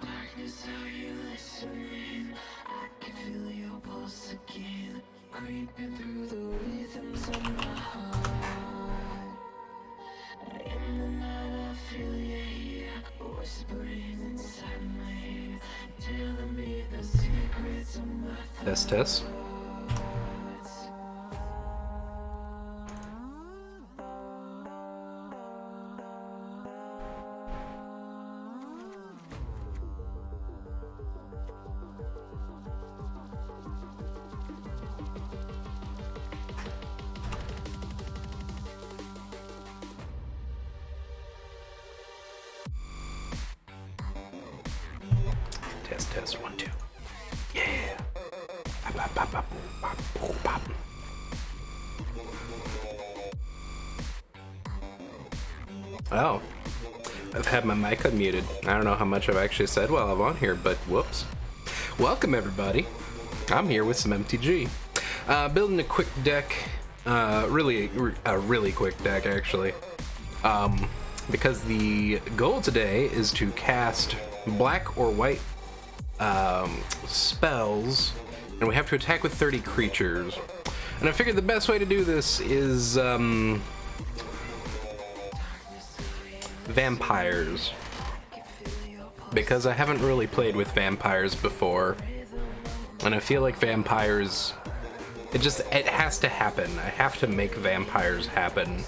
Darkness, are you listening? I can feel your pulse again, creeping through the rhythms of my heart. In the night I feel you here, whispering inside my ear, telling me the secrets of my thoughts. Test. Test 1 2. Yeah. Oh, I've had my mic unmuted. I don't know how much I've actually said while I'm on here, but whoops. Welcome everybody. I'm here with some MTG. Building a quick deck. Really quick deck actually. Because the goal today is to cast black or white spells And we have to attack with 30 creatures. And I figured the best way to do this is, vampires. Because I haven't really played with vampires before. And I feel like vampires, it has to happen. I have to make vampires happen.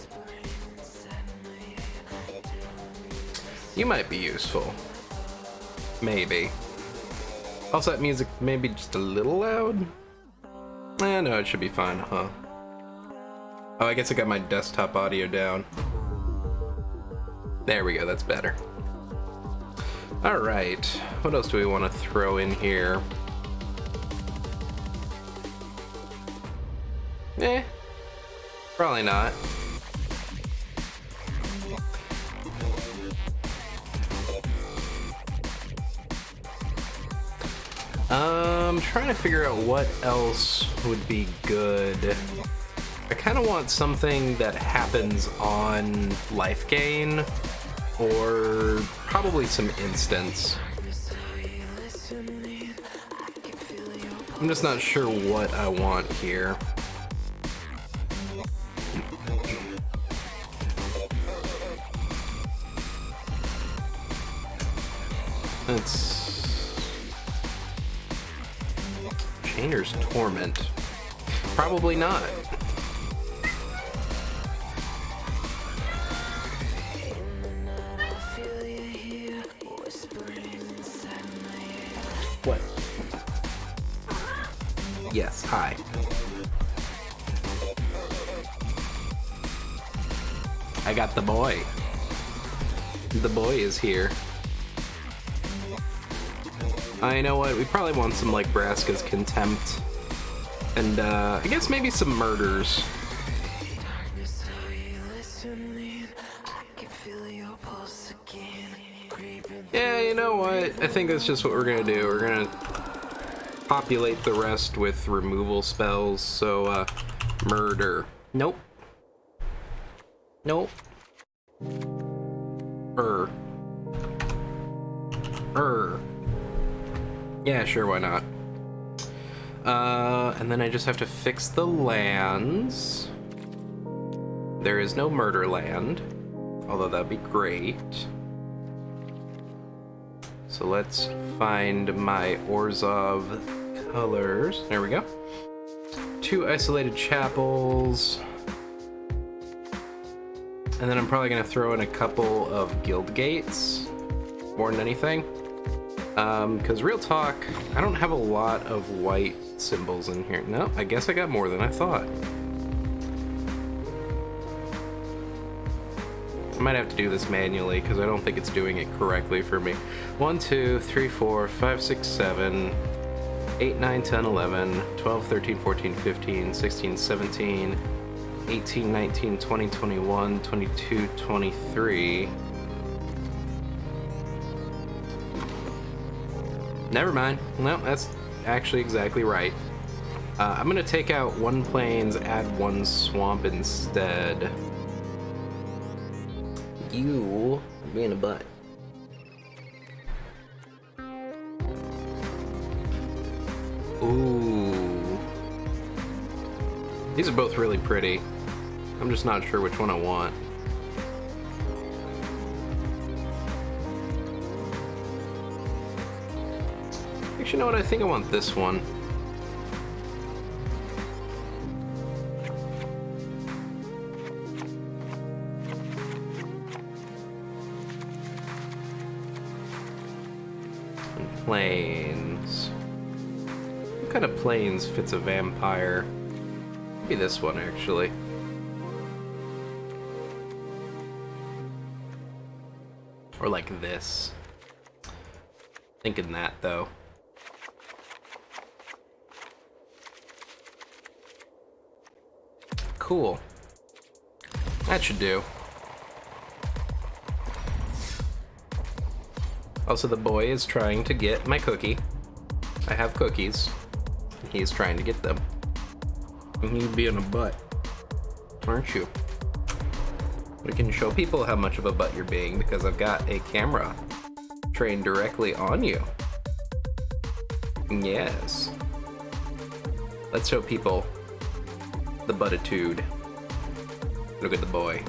You might be useful. Maybe. Also, that music may be just a little loud. No, it should be fine, huh? Oh, I guess I got my desktop audio down. There we go, that's better. Alright, what else do we want to throw in here? Probably not. I'm trying to figure out what else would be good. I kind of want something that happens on life gain, or probably some instants. I'm just not sure what I want here. It's Chainer's Torment. Probably not. What? Yes, hi. I got the boy. The boy is here. I know what, we probably want some like Braska's Contempt. And I guess maybe some murders. Yeah, you know what? I think that's just what we're gonna do. We're gonna populate the rest with removal spells, so murder. Nope. Nope. Yeah, sure, why not? And then I just have to fix the lands. There is no murder land, although that'd be great. So let's find my Orzhov colors. There we go. 2 isolated chapels. And then I'm probably gonna throw in a couple of guild gates, more than anything. Because real talk, I don't have a lot of white symbols in here. No, I guess I got more than I thought. I might have to do this manually because I don't think it's doing it correctly for me. 1, 2, 3, 4, 5, 6, 7, 8, 9, 10, 11, 12, 13, 14, 15, 16, 17, 18, 19, 20, 21, 22, 23. Never mind. No, that's actually exactly right. I'm gonna take out 1 plains, add 1 swamp instead. You being a butt. Ooh. These are both really pretty. I'm just not sure which one I want. Actually, you know what? I think I want this one. And plains. What kind of plains fits a vampire? Maybe this one, actually. Or like this. Thinking that, though. Cool. That should do. Also, the boy is trying to get my cookie. I have cookies. He is trying to get them. And you being a butt, aren't you? We can show people how much of a butt you're being because I've got a camera trained directly on you. Yes. Let's show people the buttitude. Look at the boy.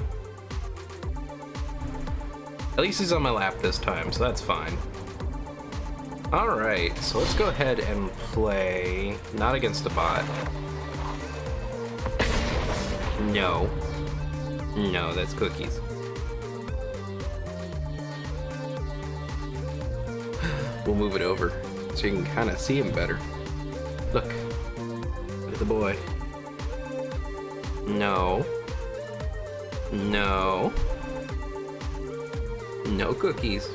At least he's on my lap this time, so that's fine. Alright, so let's go ahead and play... Not against a bot. No. No, that's cookies. We'll move it over so you can kind of see him better. Look. Look at the boy. No. No. No cookies.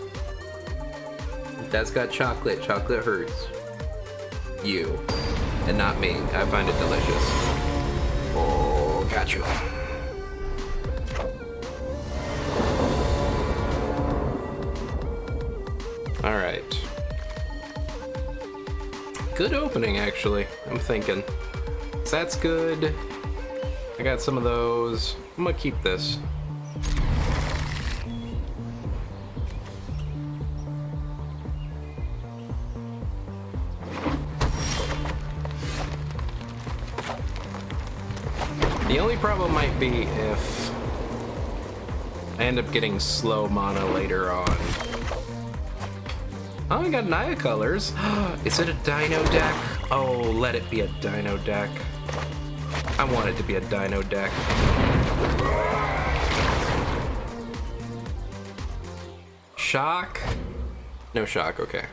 That's got chocolate. Chocolate hurts. You. And not me. I find it delicious. Oh, gotcha. Alright. Good opening, actually. I'm thinking. So that's good. I got some of those. I'm gonna keep this. The only problem might be if I end up getting slow mono later on. Oh, I got Naya colors. Is it a dino deck? Oh, let it be a dino deck. I want it to be a dino deck. Shock? No shock, okay.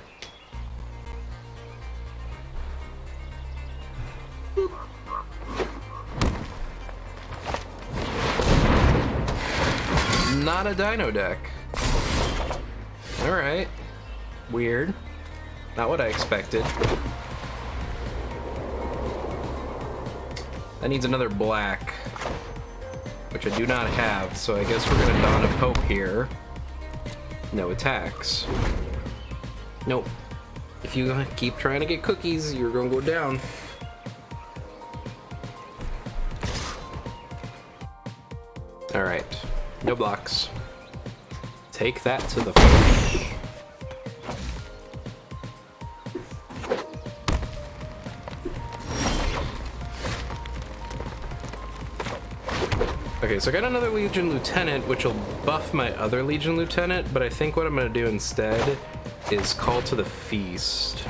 Not a dino deck. Alright. Weird. Not what I expected. That needs another black, which I do not have, so I guess we're gonna Dawn of Hope here. No attacks. Nope. If you keep trying to get cookies, you're gonna go down. Alright. No blocks. Take that to the finish. Okay, so I got another Legion Lieutenant, which will buff my other Legion Lieutenant, but I think what I'm gonna do instead is Call to the Feast.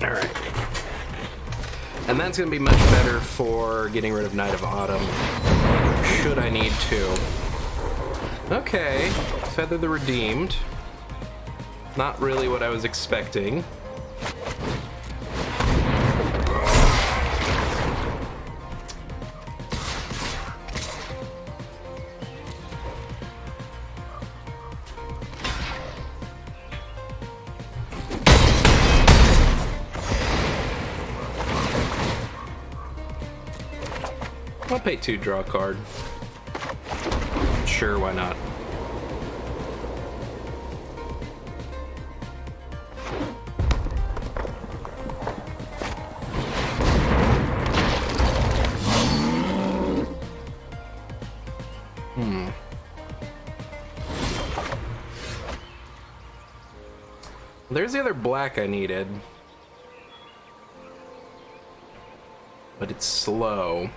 Alright. And that's gonna be much better for getting rid of Night of Autumn, should I need to. Okay, Feather the Redeemed. Not really what I was expecting. I'll pay 2, draw a card. Sure, why not? There's the other black I needed. But it's slow.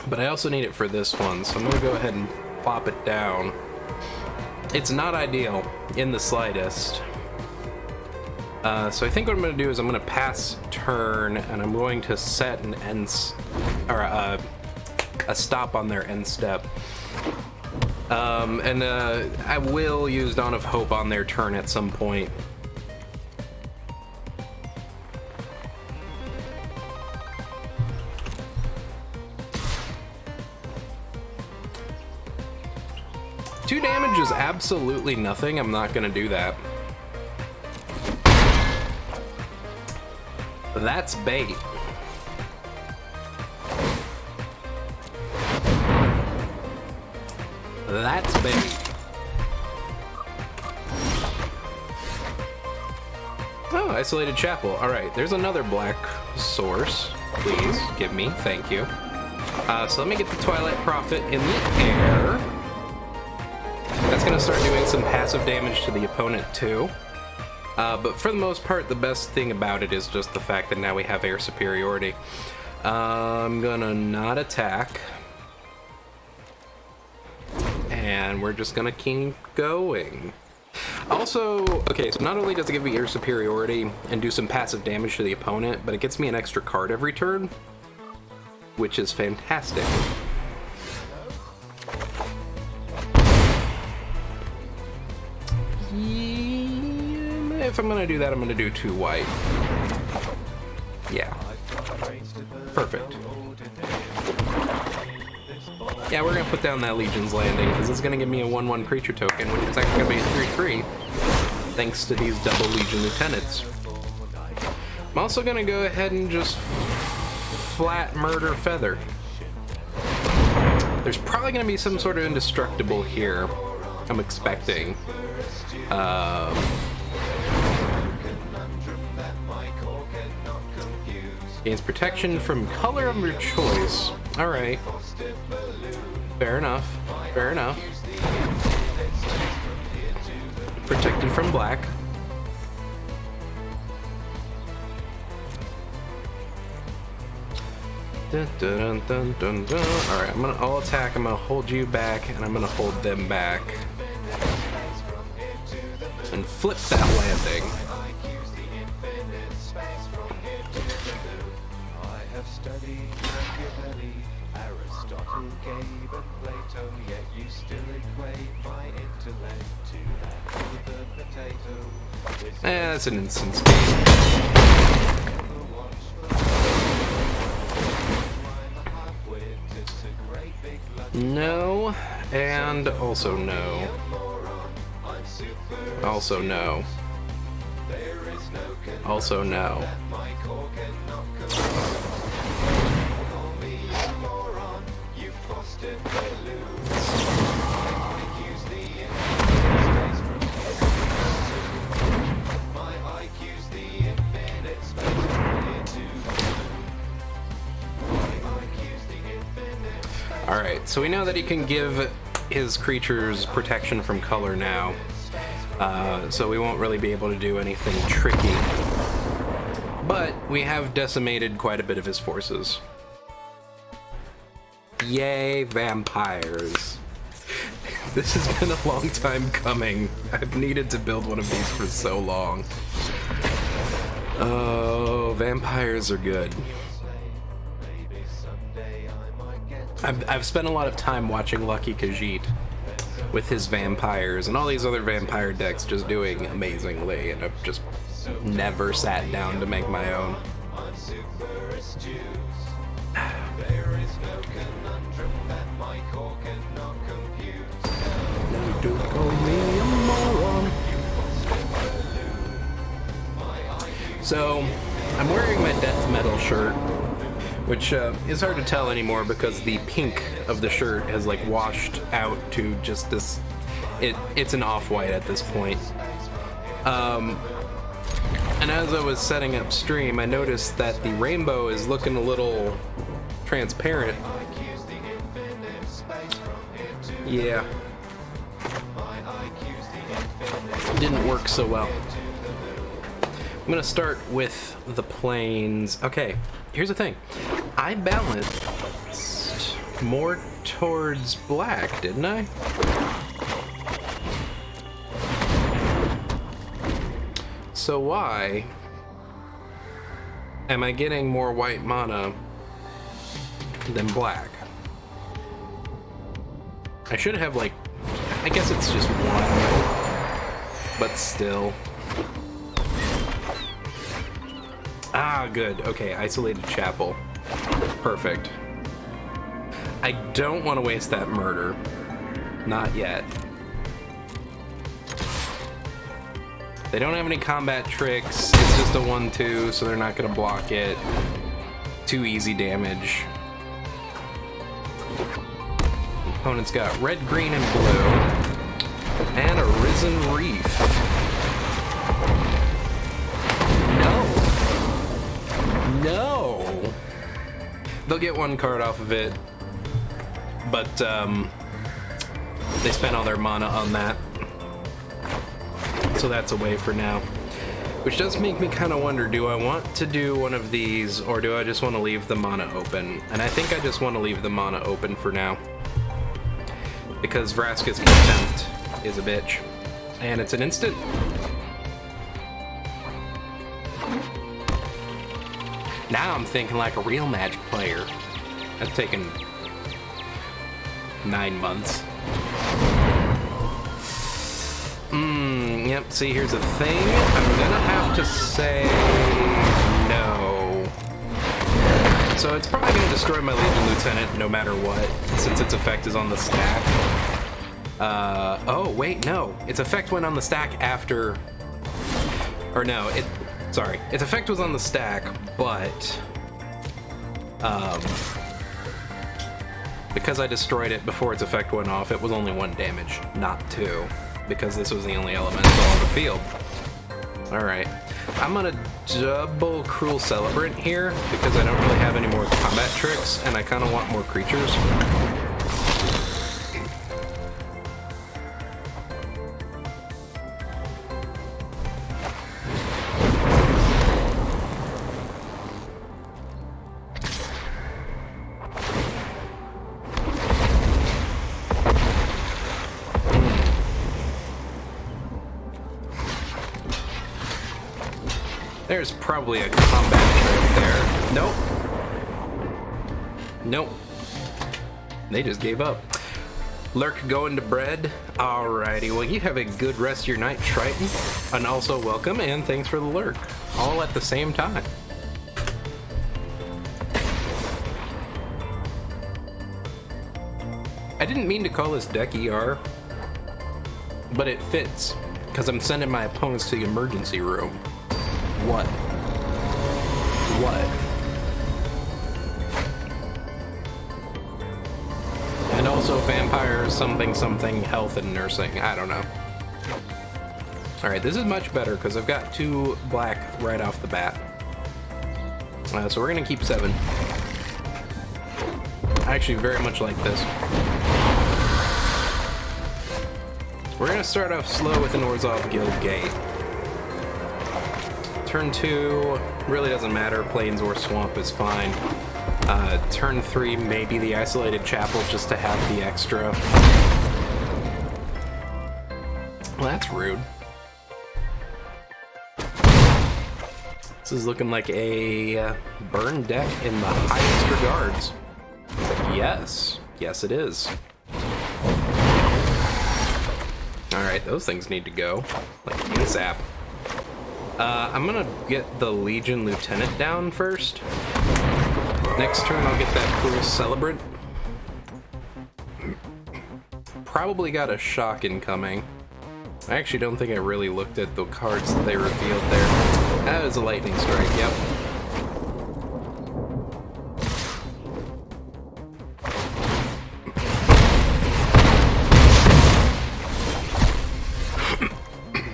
But I also need it for this one, so I'm gonna go ahead and plop it down. It's not ideal in the slightest. So I think what I'm gonna do is I'm gonna pass turn, and I'm going to set an end, or a stop on their end step. I will use Dawn of Hope on their turn at some point. Two damage is absolutely nothing. I'm not gonna do that. That's bait. That's bait. Oh, Isolated Chapel. Alright, there's another black source. Please, give me. Thank you. So let me get the Twilight Prophet in the air. That's going to start doing some passive damage to the opponent, too. But for the most part, the best thing about it is just the fact that now we have air superiority. I'm going to not attack. And we're just going to keep going. Also, okay, so not only does it give me air superiority and do some passive damage to the opponent, but it gets me an extra card every turn, which is fantastic. Yeah, if I'm gonna do that, I'm gonna do 2 white. Yeah. Perfect. Yeah, we're gonna put down that Legion's Landing, because it's gonna give me a 1/1 creature token, which is actually gonna be a 3/3, thanks to these double Legion Lieutenants. I'm also gonna go ahead and just flat murder Feather. There's probably gonna be some sort of indestructible here, I'm expecting. Gains protection from color of your choice. Alright. Fair enough. Fair enough. Protected from black. Dun, dun, dun, dun, dun. Alright, I'll attack, I'm gonna hold you back, and I'm gonna hold them back. And flip that landing. That's an instance game. No, and also no. Also no. Also no. Alright, so we know that he can give his creatures protection from color now. So we won't really be able to do anything tricky. But we have decimated quite a bit of his forces. Yay, vampires. This has been a long time coming. I've needed to build one of these for so long. Oh, vampires are good. I've spent a lot of time watching Lucky Khajiit with his vampires and all these other vampire decks just doing amazingly, and I've just never sat down to make my own. Don't call me a moron. So, I'm wearing my death metal shirt, which is hard to tell anymore because the pink of the shirt has like washed out to just this, it's an off-white at this point. And as I was setting up stream, I noticed that the rainbow is looking a little transparent. Yeah. Didn't work so well. I'm gonna start with the planes. Okay, here's the thing. I balanced more towards black, didn't I? So why am I getting more white mana than black? I should have like, I guess it's just one, but still. Ah, good. Okay, isolated chapel. Perfect. I don't want to waste that murder. Not yet. They don't have any combat tricks. It's just a 1/2, so they're not going to block it. Too easy damage. Opponent's got red, green, and blue. And a Risen Reef. No. No. they'll get one card off of it, but they spent all their mana on that. So that's away for now. Which does make me kind of wonder, do I want to do one of these, or do I just want to leave the mana open? And I think I just want to leave the mana open for now. Because Vraska's Contempt is a bitch. And it's an instant. Now I'm thinking like a real Magic player. That's taken 9 months. Yep, see, here's the thing. I'm gonna have to say no. So it's probably gonna destroy my Legion Lieutenant no matter what, since its effect is on the stack. Oh, wait, no. Its effect went on the stack after... Or no, sorry. Its effect was on the stack, but... because I destroyed it before its effect went off, it was only 1 damage, not 2. Because this was the only elemental on the field. Alright. I'm gonna double Cruel Celebrant here, because I don't really have any more combat tricks, and I kind of want more creatures. There's probably a combat trick there. Nope. Nope. They just gave up. Lurk going to bread. Alrighty, well, you have a good rest of your night, Triton. And also welcome and thanks for the lurk. All at the same time. I didn't mean to call this deck ER, but it fits, because I'm sending my opponents to the emergency room. What? What? And also vampires, something, health and nursing. I don't know. Alright, this is much better because I've got 2 black right off the bat. So we're going to keep 7. I actually very much like this. We're going to start off slow with an Orzhov Guild Gate. Turn 2 really doesn't matter. Plains or Swamp is fine. Turn 3, maybe the Isolated Chapel just to have the extra. Well, that's rude. This is looking like a burn deck in the highest regards. Yes. Yes, it is. Alright, those things need to go. Like ASAP. I'm gonna get the Legion Lieutenant down first. Next turn I'll get that Cruel Celebrant. Probably got a shock incoming. I actually don't think I really looked at the cards that they revealed there. That was a Lightning Strike, yep.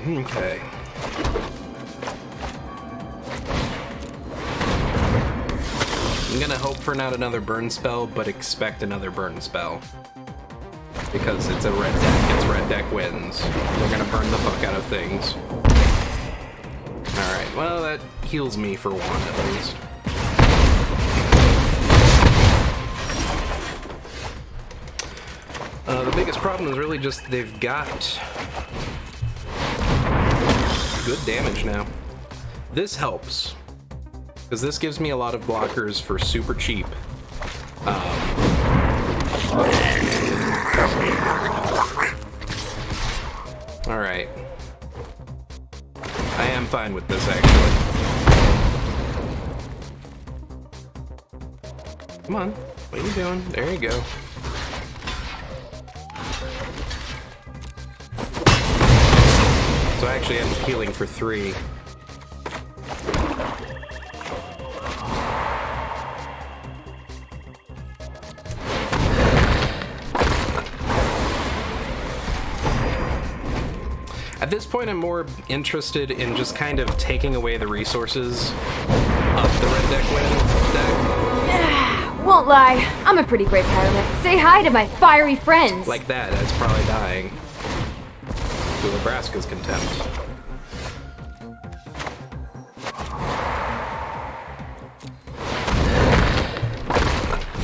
Okay. I'm gonna hope for not another burn spell, but expect another burn spell. Because it's a red deck, it's red deck wins. They're gonna burn the fuck out of things. Alright, well that heals me for 1 at least. The biggest problem is really just they've got good damage now. This helps. Because this gives me a lot of blockers for super cheap. Alright. I am fine with this, actually. Come on. What are you doing? There you go. So I actually am healing for 3. At this point, I'm more interested in just kind of taking away the resources of the red deck win deck. Won't lie, I'm a pretty great pilot. Say hi to my fiery friends. Like that, that's probably dying. To Nebraska's contempt.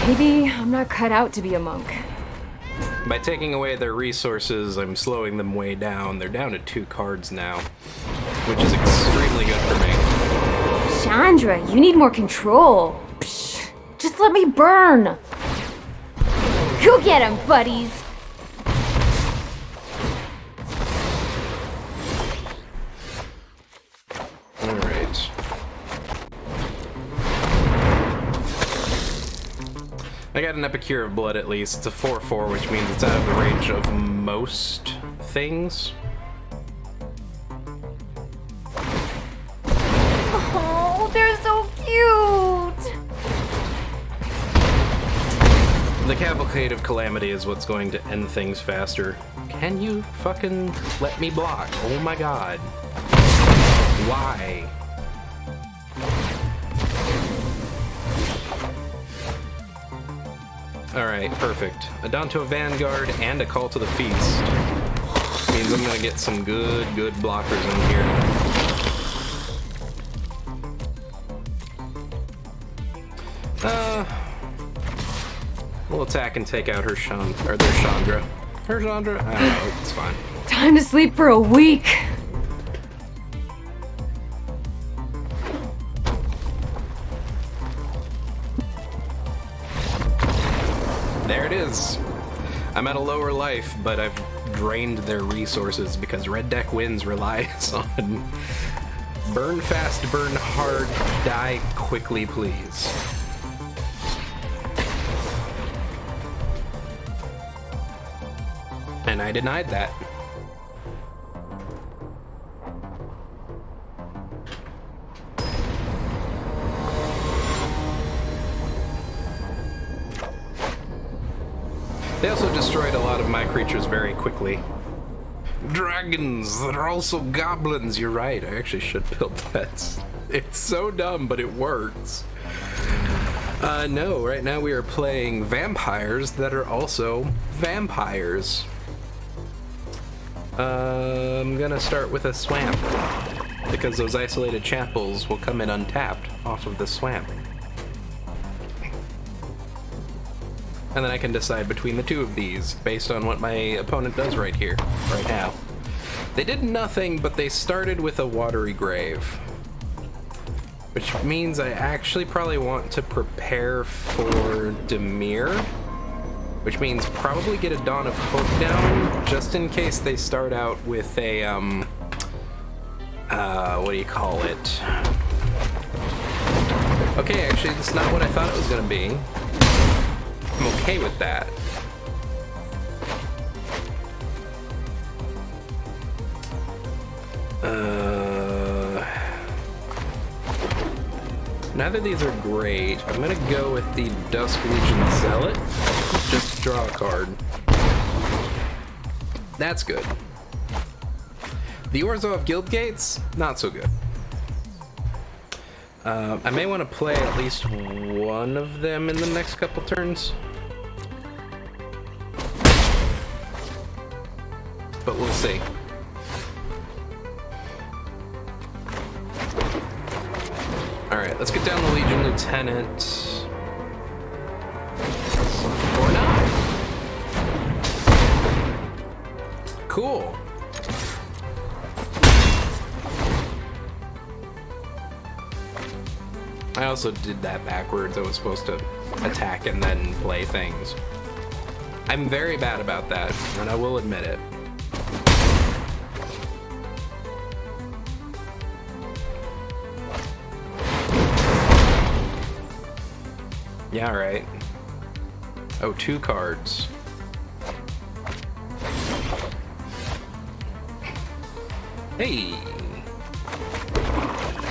Maybe I'm not cut out to be a monk. By taking away their resources, I'm slowing them way down. They're down to 2 cards now, which is extremely good for me. Chandra, you need more control. Psh, just let me burn. Go get him, buddies. All right. I got an Epicure of Blood at least. It's a 4/4, which means it's out of the range of most things. Oh, they're so cute. The Cavalcade of Calamity is what's going to end things faster. Can you fucking let me block? Oh my god. Why? Alright, perfect. A Danto Vanguard and a Call to the Feast. Means I'm gonna get some good blockers in here. We'll attack and take out their Chandra. Her Chandra? I don't know, it's fine. Time to sleep for a week. There it is. I'm at a lower life, but I've drained their resources because Red Deck Wins relies on burn fast, burn hard, die quickly, please. And I denied that. They also destroyed a lot of my creatures very quickly. Dragons that are also goblins. You're right, I actually should build that. It's so dumb, but it works. No, right now we are playing vampires that are also vampires. I'm gonna start with a swamp, because those isolated chapels will come in untapped off of the swamp. And then I can decide between the 2 of these, based on what my opponent does right here, right now. They did nothing, but they started with a Watery Grave. Which means I actually probably want to prepare for Dimir. Which means probably get a Dawn of Hope down, just in case they start out with a, what do you call it? Okay, actually, that's not what I thought it was gonna be. I'm okay with that. Neither of these are great. I'm gonna go with the Dusk Legion Zealot. Just draw a card. That's good. The Orzhov Guild Gates, not so good. I may want to play at least one of them in the next couple turns. But we'll see. Alright, let's get down the Legion Lieutenant. Or not. Cool. I also did that backwards. I was supposed to attack and then play things. I'm very bad about that, and I will admit it. Yeah, right. Oh, 2 cards. Hey!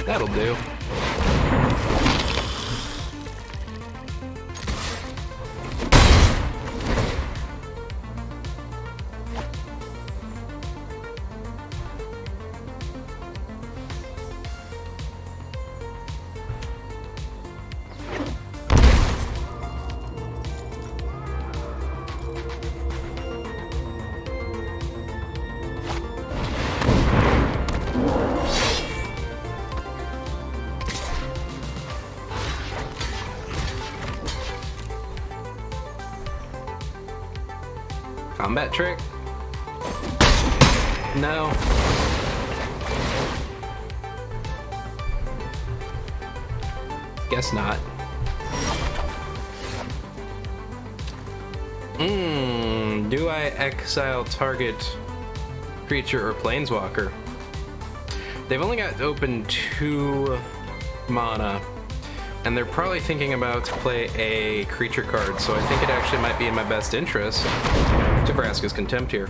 That'll do. Combat trick? No. Guess not. Do I exile target creature or planeswalker? They've only got open 2 mana, and they're probably thinking about to play a creature card, so I think it actually might be in my best interest to Vraska's Contempt here.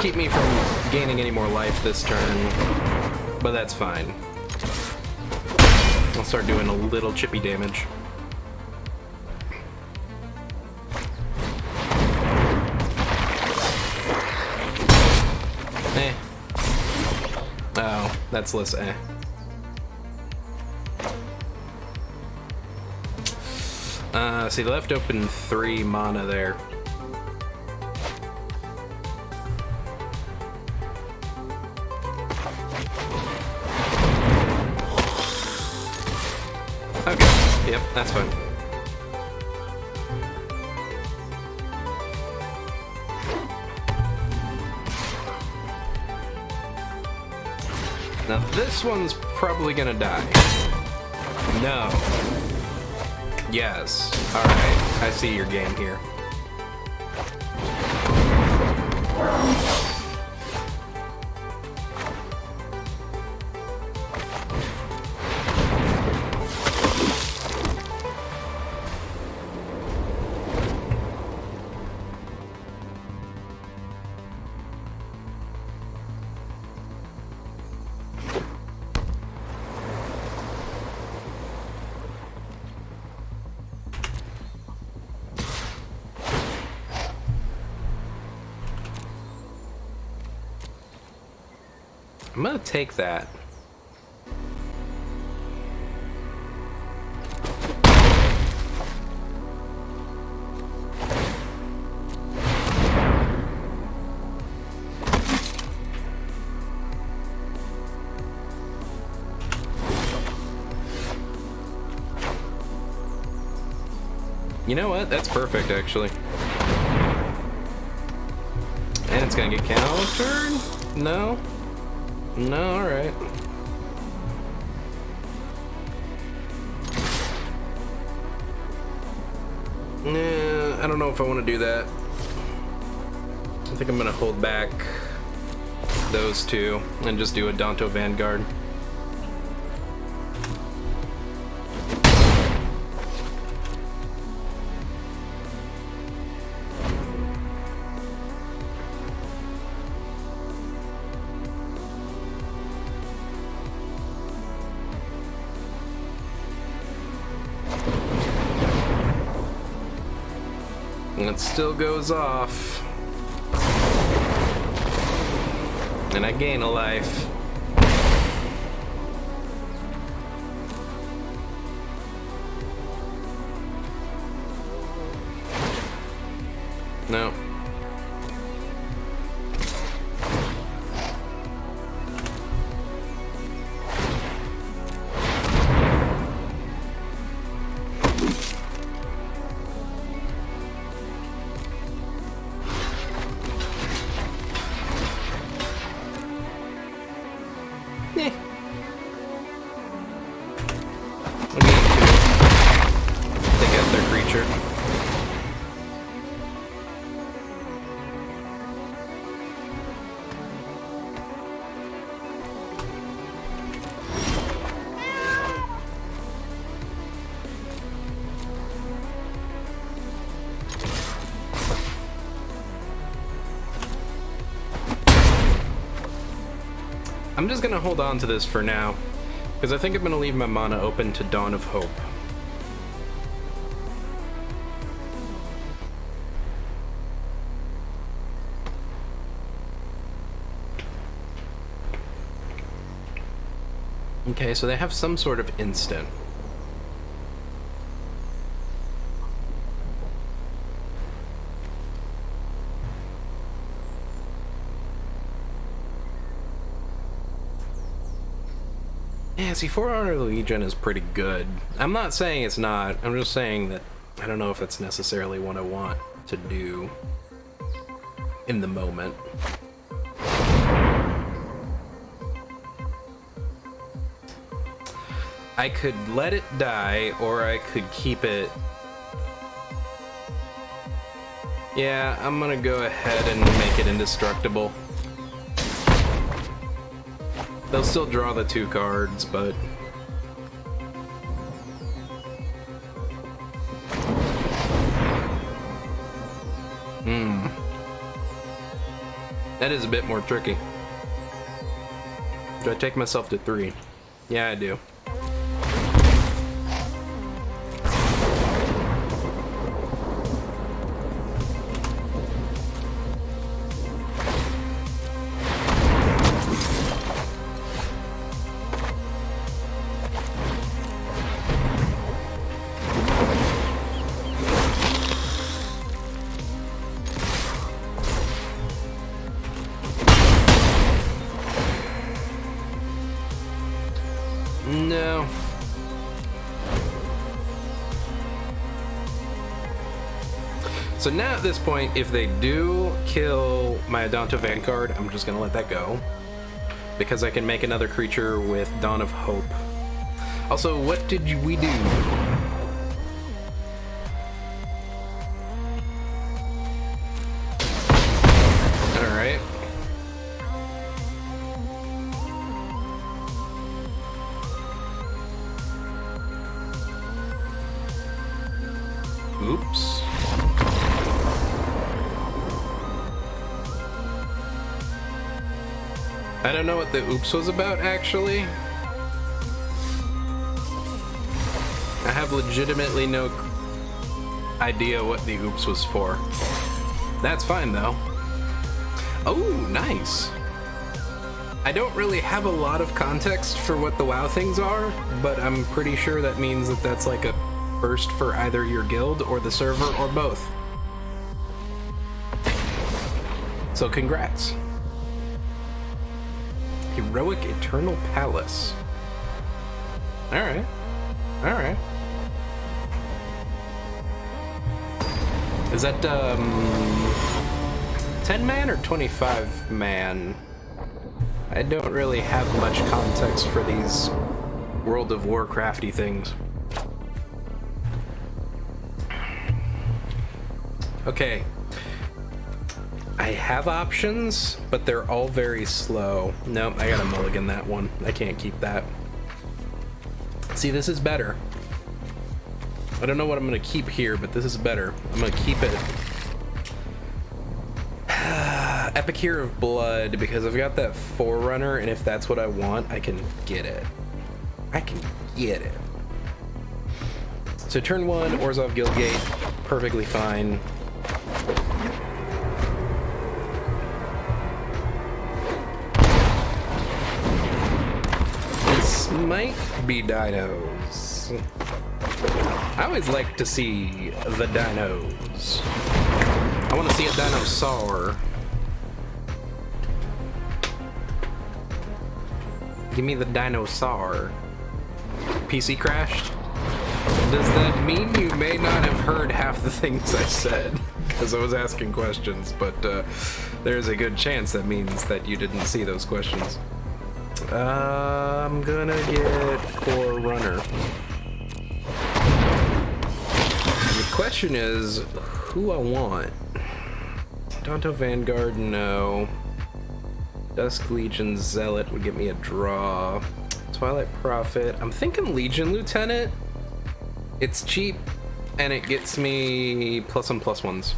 Keep me from gaining any more life this turn, but that's fine. I'll start doing a little chippy damage. Eh. Oh, that's less eh. See, they left open 3 mana there. Yep, that's fine. Now this one's probably gonna die. No. Yes. Alright, I see your game here. I'm gonna take that. You know what? That's perfect, actually. And it's gonna get countered? No? No, alright. Nah, I don't know if I want to do that. I think I'm gonna hold back those 2 and just do a Danto Vanguard. And it still goes off. And I gain a life. No. I'm just gonna hold on to this for now, because I think I'm gonna leave my mana open to Dawn of Hope. Okay, so they have some sort of instant. Yeah, see, Forerunner of the Legion is pretty good. I'm not saying it's not. I'm just saying that I don't know if it's necessarily what I want to do in the moment. I could let it die, or I could keep it. Yeah, I'm gonna go ahead and make it indestructible. They'll still draw the 2 cards, but... That is a bit more tricky. Do I take myself to 3? Yeah, I do. No. So now at this point, if they do kill my Adonto Vanguard, I'm just gonna let that go. Because I can make another creature with Dawn of Hope. Also, what did we do? Alright. Oops. I don't know what the oops was about, actually. I have legitimately no idea what the oops was for. That's fine, though. Oh, nice. I don't really have a lot of context for what the WoW things are, but I'm pretty sure that means that that's like a first for either your guild or the server or both. So congrats. Heroic Eternal Palace. Alright. Alright. Is that 10 man or 25 man? I don't really have much context for these World of Warcrafty things. Okay. I have options, but they're all very slow. Nope, I gotta mulligan that one. I can't keep that. See, this is better. I don't know what I'm gonna keep here, but this is better. I'm gonna keep it. Epicure of Blood, because I've got that Forerunner, and if that's what I want, I can get it. I can get it. So turn 1, Orzhov Guildgate, perfectly fine. This might be dinos. I always like to see the dinos. I want to see a dinosaur. Give me the dinosaur. PC crashed? Does that mean you may not have heard half the things I said? Because I was asking questions, but there's a good chance that means that you didn't see those questions. I'm gonna get Forerunner. The question is, who I want? Adonto Vanguard, no. Dusk Legion Zealot would get me a draw. Twilight Prophet. I'm thinking Legion Lieutenant. It's cheap, and it gets me +1/+1s.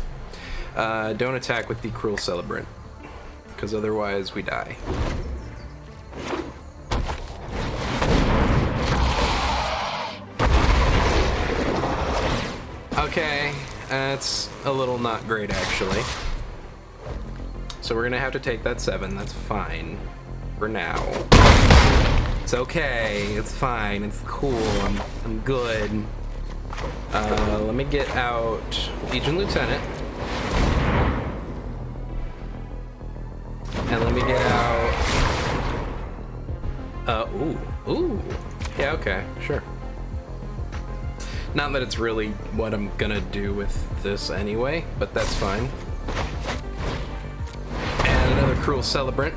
Don't attack with the Cruel Celebrant, because otherwise we die. Okay, that's a little not great, actually. So we're gonna have to take that 7, that's fine. For now. It's okay, it's fine, it's cool, I'm good. Let me get out Legion Lieutenant. And let me get out... ooh. Ooh. Yeah, okay, sure. Not that it's really what I'm gonna do with this anyway, but that's fine. And another cruel celebrant.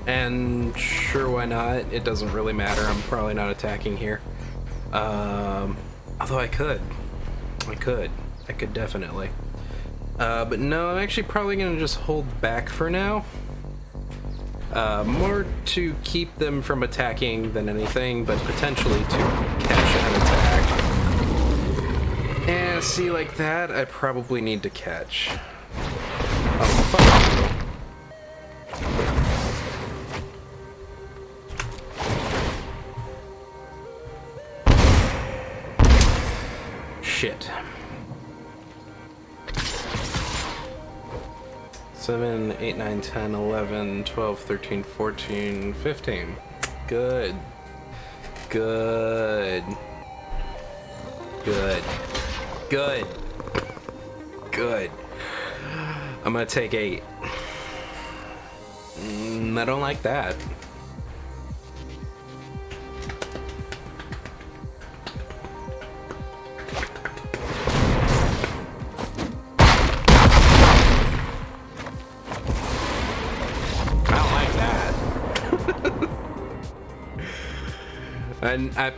And sure, why not? It doesn't really matter. I'm probably not attacking here. Although I could. I could definitely. But no, I'm actually probably gonna just hold back for now. More to keep them from attacking than anything, but potentially to catch an attack. And see, like that, I probably need to catch. Oh, fuck. Shit. 7, 8, 9, 10, 11, 12, 13, 14, 15. Good. Good. Good. Good. Good. I'm gonna take 8. I don't like that.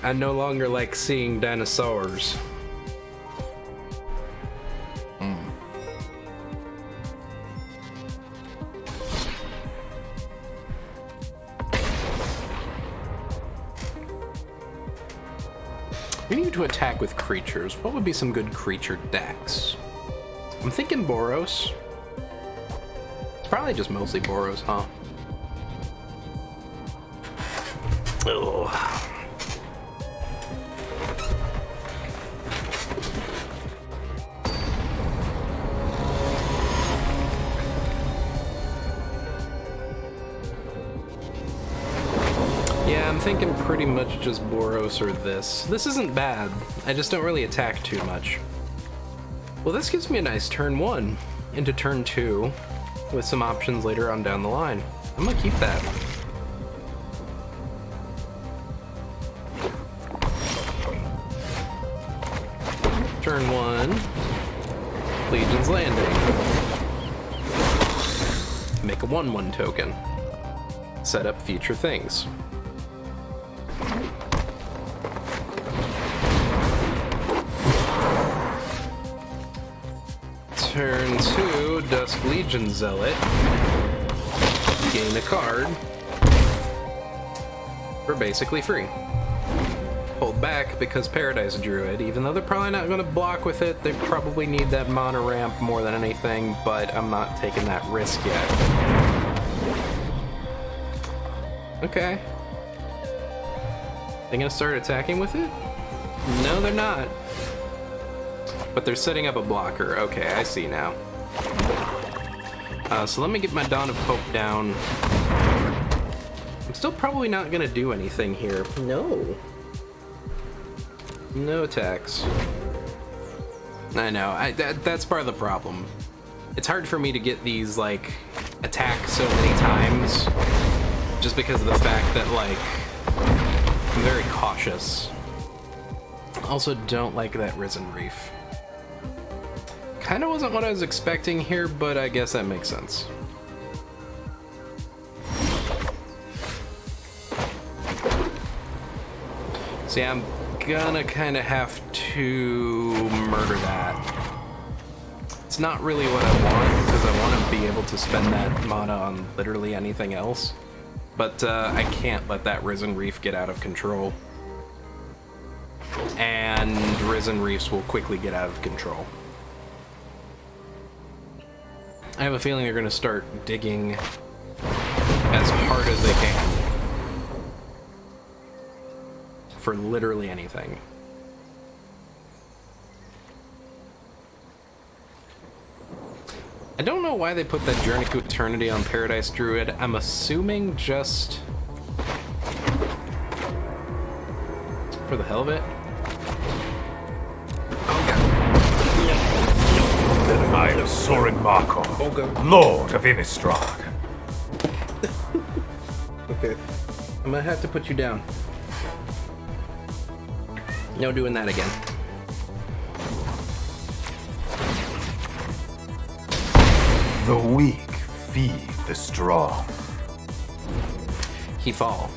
I no longer like seeing dinosaurs. We need to attack with creatures. What would be some good creature decks? I'm thinking Boros. It's probably just mostly Boros, huh? Ugh. Yeah, I'm thinking pretty much just Boros or this. This isn't bad. I just don't really attack too much. Well, this gives me a nice turn 1 into turn 2 with some options later on down the line. I'm gonna keep that. Turn 1, Legion's Landing. Make a 1/1 token. Set up future things. Turn 2, Dusk Legion Zealot. Gain a card for basically free. Hold back because Paradise Druid, even though they're probably not going to block with it, they probably need that mana ramp more than anything, but I'm not taking that risk yet. Okay. They gonna start attacking with it? No, they're not. But they're setting up a blocker. Okay, I see now. So let me get my Dawn of Hope down. I'm still probably not gonna do anything here. No. No attacks. I know, that's part of the problem. It's hard for me to get these, like, attacks so many times, just because of the fact that, like, I'm very cautious. Also don't like that Risen Reef. Kinda wasn't what I was expecting here, but I guess that makes sense. See, I'm gonna kinda have to murder that. It's not really what I want, because I want to be able to spend that mana on literally anything else. But I can't let that Risen Reef get out of control. And Risen Reefs will quickly get out of control. I have a feeling they're going to start digging as hard as they can. For literally anything. I don't know why they put that Journey to Eternity on Paradise Druid. I'm assuming just for the hell of it. Then I am Soren Markov, Lord of Innistrad. Okay. I'm gonna have to put you down. No doing that again. The weak feed the strong. He fall.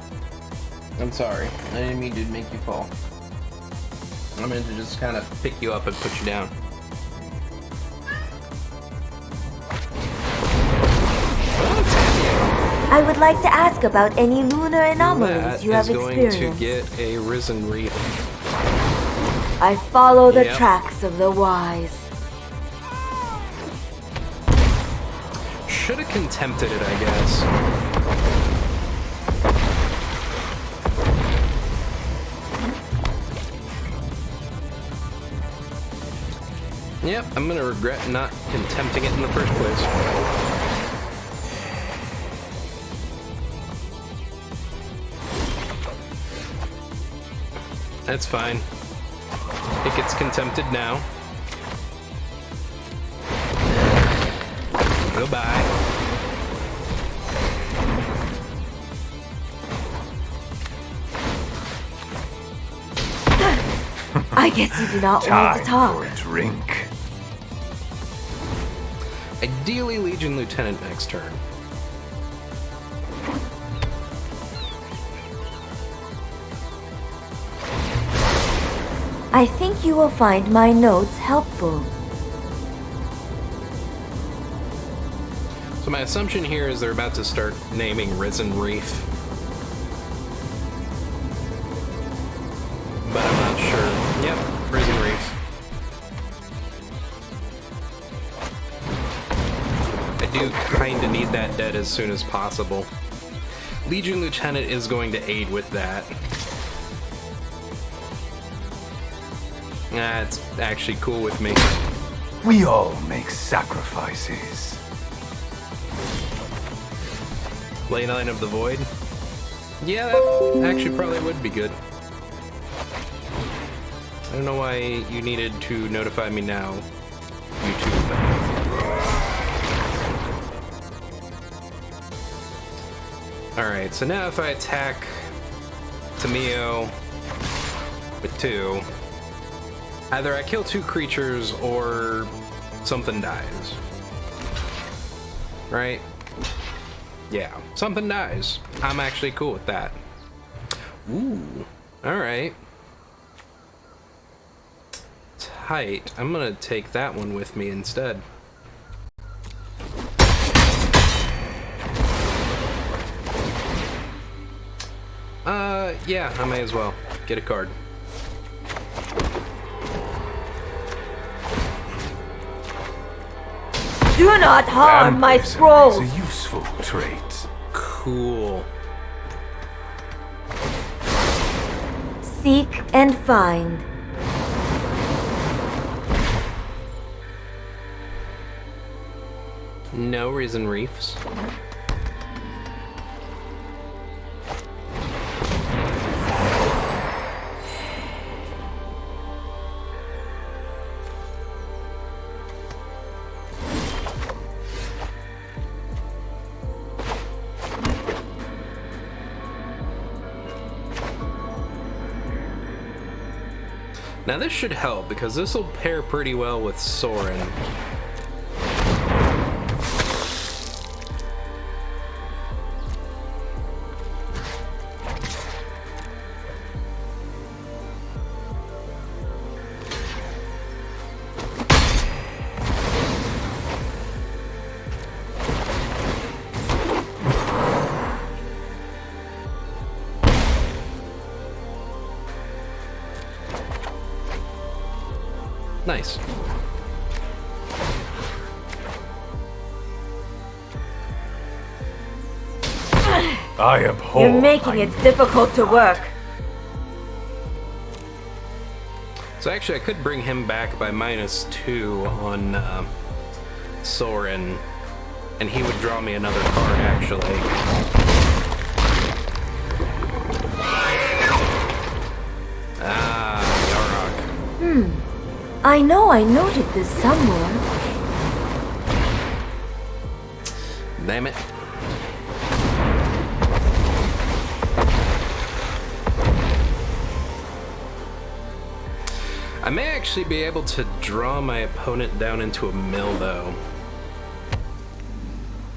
I'm sorry. I didn't mean to make you fall. I meant to just kind of pick you up and put you down. I would like to ask about any lunar anomalies That you have is going experienced. to get a risen reef. I follow the Yep. tracks of the wise. Should have contempted it, I guess. Yep, I'm gonna regret not contempting it in the first place. That's fine. It gets contempted now. Goodbye. I guess you do not want Time to talk. for a drink. Ideally, Legion Lieutenant next turn. I think you will find my notes helpful. So my assumption here is they're about to start naming Risen Reef. But I'm not sure. Yep, Risen Reef. I do kind of need that dead as soon as possible. Legion Lieutenant is going to aid with that. That's actually cool with me. We all make sacrifices. Ley Line of the Void? Yeah, that actually probably would be good. I don't know why you needed to notify me now, YouTube. Alright, so now if I attack Tamio with 2, either I kill 2 creatures or something dies. Right? Yeah, something dies. I'm actually cool with that. Ooh, alright. Tight. I'm gonna take that one with me instead. Yeah, I may as well. Get a card. Do not harm my Vampirism scrolls. is a useful trait. Cool. Seek and find. No Risen Reefs. Now this should help because this will pair pretty well with Soren. Nice. I abhor. You're making it difficult to work. So actually I could bring him back by -2 on Soren, and he would draw me another card actually. Ah, Yarok. I know I noted this somewhere. Damn it. I may actually be able to draw my opponent down into a mill, though.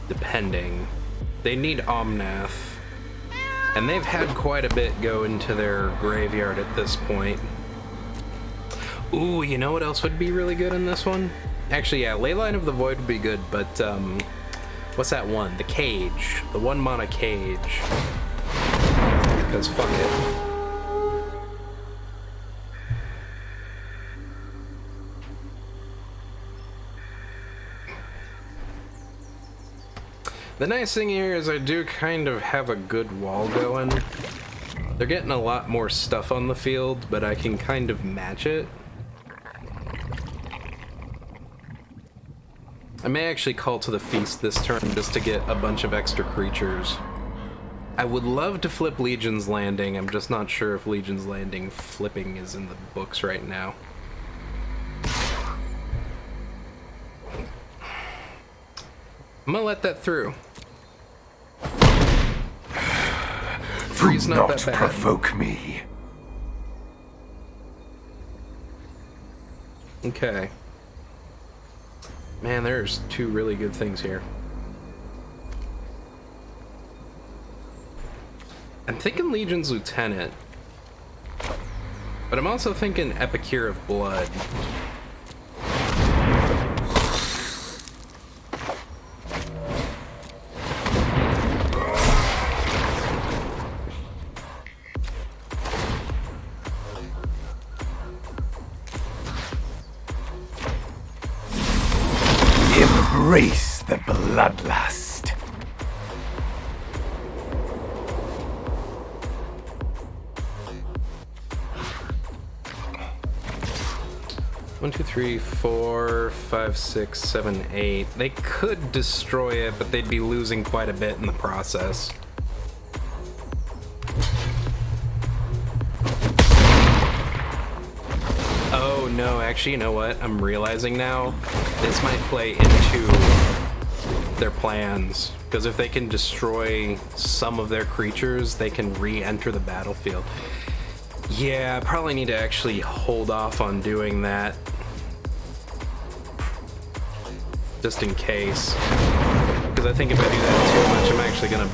Depending. They need Omnath. And they've had quite a bit go into their graveyard at this point. Ooh, you know what else would be really good in this one? Actually, yeah, Leyline of the Void would be good, but, what's that one? The Cage. The 1-mana Cage. Because fuck it. The nice thing here is I do kind of have a good wall going. They're getting a lot more stuff on the field, but I can kind of match it. I may actually call to the feast this turn just to get a bunch of extra creatures. I would love to flip Legion's Landing. I'm just not sure if Legion's Landing flipping is in the books right now. I'm gonna let that through. Three's Do not not that bad. provoke me. Okay. Man, there's two really good things here. I'm thinking Legion's Lieutenant. But I'm also thinking Epicure of Blood. Embrace the bloodlust. One, two, three, 4, 5, 6, 7, 8. They could destroy it, but they'd be losing quite a bit in the process. Oh no, actually, you know what? I'm realizing now, this might play into their plans. Because if they can destroy some of their creatures, they can re-enter the battlefield. Yeah, I probably need to actually hold off on doing that. Just in case. Because I think if I do that too much, I'm actually gonna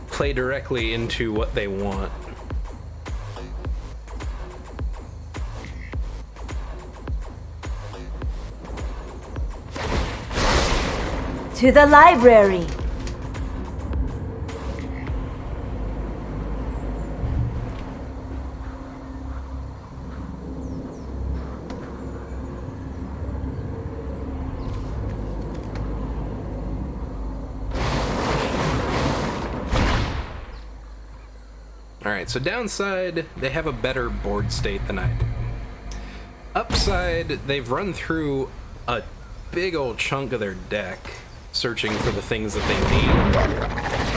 play directly into what they want. To the library. Alright, so downside, they have a better board state than I do. Upside, they've run through a big old chunk of their deck, searching for the things that they need.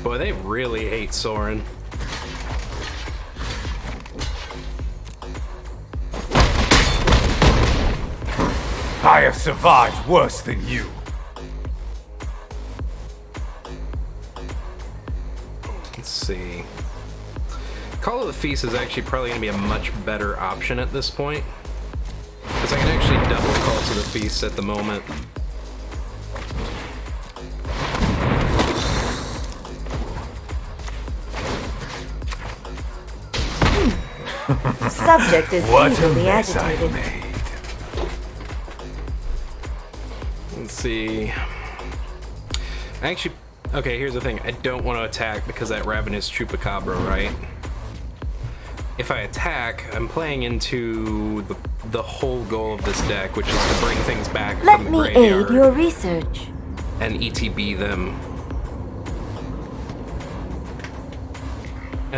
Boy, they really hate Soren. I have survived worse than you. Let's see. Call of the Feast is actually probably going to be a much better option at this point. Because I can actually double Call to the Feast at the moment. Subject is What a easily mess I've agitated. made. Let's see. Actually, okay, here's the thing. I don't want to attack because that Ravenous Chupacabra, right? If I attack, I'm playing into the whole goal of this deck, which is to bring things back Let from the me graveyard aid your research. and ETB them.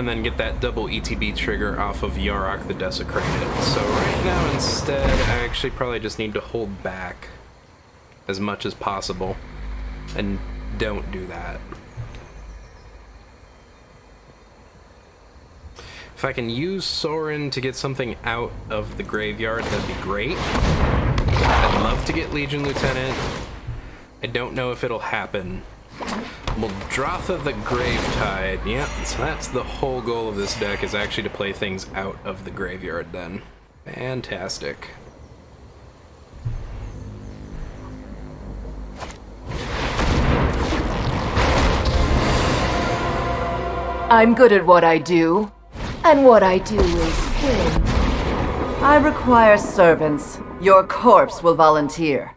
and then get that double ETB trigger off of Yarok the Desecrated. So right now instead, I actually probably just need to hold back as much as possible, and don't do that. If I can use Sorin to get something out of the graveyard, that'd be great. I'd love to get Legion Lieutenant. I don't know if it'll happen. Muldrotha the Gravetide. Yeah, so that's the whole goal of this deck, is actually to play things out of the graveyard then. Fantastic. I'm good at what I do, and what I do is killing. I require servants. Your corpse will volunteer.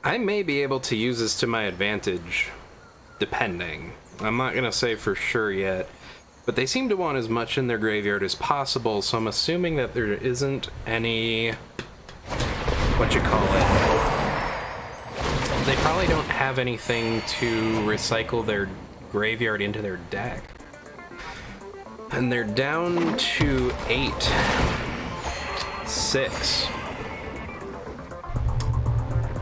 I may be able to use this to my advantage, depending. I'm not gonna say for sure yet, but they seem to want as much in their graveyard as possible, so I'm assuming that there isn't any... what you call it? They probably don't have anything to recycle their graveyard into their deck. And they're down to 8. 6.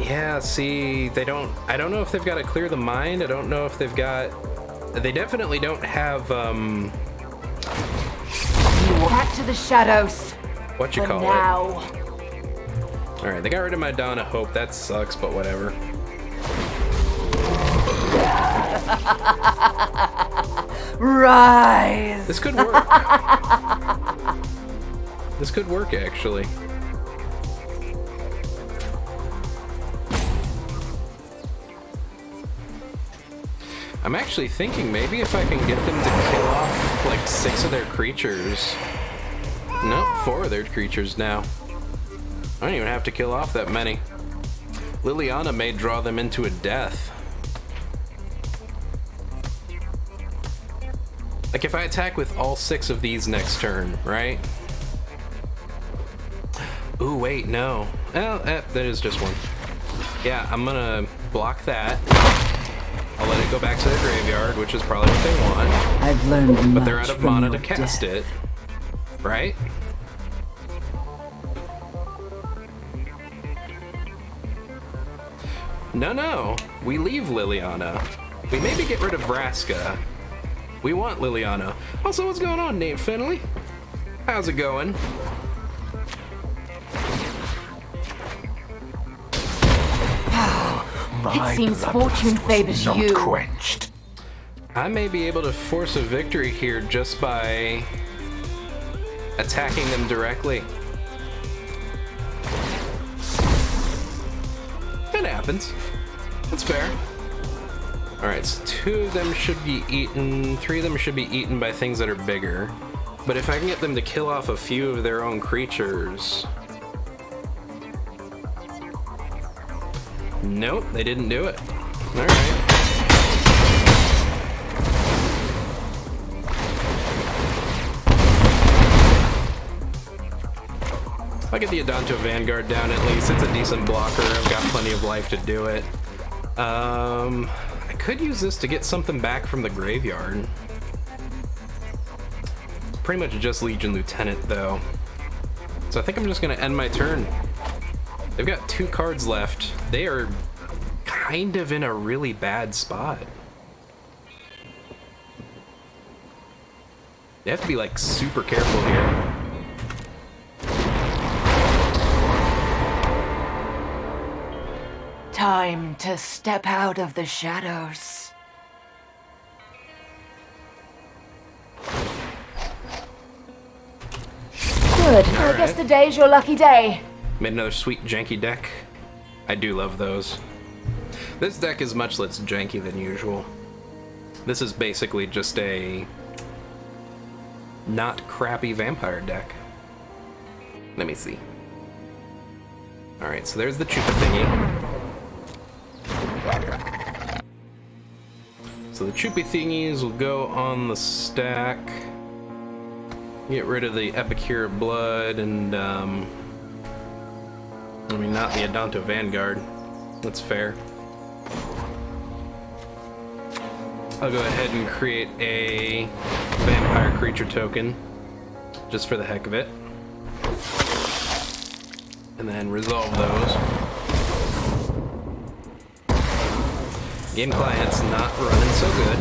Yeah, see, they don't... I don't know if they've got to clear the mind. I don't know if they've got... They definitely don't have, Back to the shadows. what you For call now. it? Alright, they got rid of my Dawn of Hope. That sucks, but whatever. Rise! This could work. This could work, actually. I'm actually thinking maybe if I can get them to kill off like 6 of their creatures. Nope, 4 of their creatures now. I don't even have to kill off that many. Liliana may draw them into a death. Like if I attack with all 6 of these next turn, right? Ooh, wait, no. Oh, that is just one. Yeah, I'm gonna block that. I'll let it go back to their graveyard, which is probably what they want. I've learned much. But they're out of from mana your to cast death. it, right? No, we leave Liliana. We maybe get rid of Vraska. We want Liliana. Also, what's going on, Nate Finley? How's it going? It seems fortune favors not you. quenched. I may be able to force a victory here just by attacking them directly. That happens. That's fair. Alright, so 2 of them should be eaten, 3 of them should be eaten by things that are bigger. But if I can get them to kill off a few of their own creatures... Nope, they didn't do it. Alright. I'll get the Adanto Vanguard down at least. It's a decent blocker. I've got plenty of life to do it. I could use this to get something back from the graveyard. Pretty much just Legion Lieutenant, though. So I think I'm just gonna end my turn. They've got 2 cards left. They are kind of in a really bad spot. They have to be, like, super careful here. Time to step out of the shadows. Good. I guess today's your lucky day. Made another sweet janky deck. I do love those. This deck is much less janky than usual. This is basically just a not crappy vampire deck. Let me see. Alright, so there's the Chupa thingy. So the Chupa thingies will go on the stack. Get rid of the Epicure Blood and I mean, not the Adanto Vanguard. That's fair. I'll go ahead and create a vampire creature token, just for the heck of it. And then resolve those. Game client's not running so good.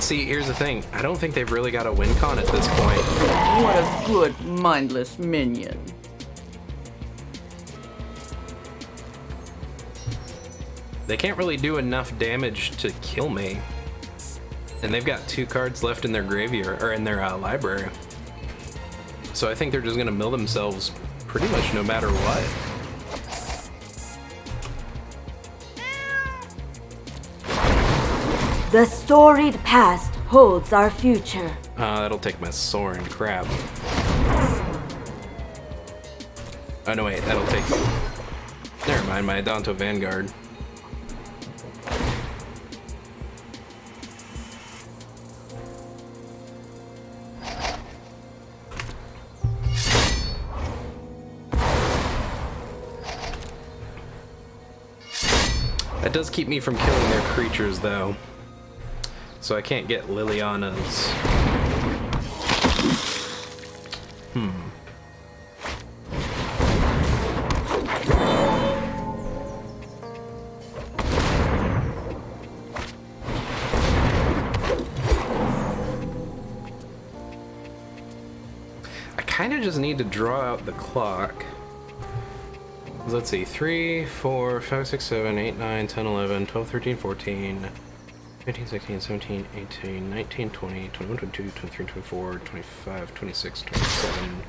See, here's the thing. I don't think they've really got a win con at this point. What a good, mindless minion. They can't really do enough damage to kill me. And they've got 2 cards left in their graveyard, or in their library. So I think they're just gonna mill themselves pretty much no matter what. The storied past holds our future. That'll take my Soaring Crab. Oh no, wait, that'll take... Never mind, my Adanto Vanguard. That does keep me from killing their creatures, though. So I can't get Liliana's. I kind of just need to draw out the clock. Let's see, 3, 4, 5, 6, 7, 8, 9, 10, 11, 12, 13, 14, 15, 16, 17, 18, 19, 20, 21, 22, 23, 24, 25, 26, 27,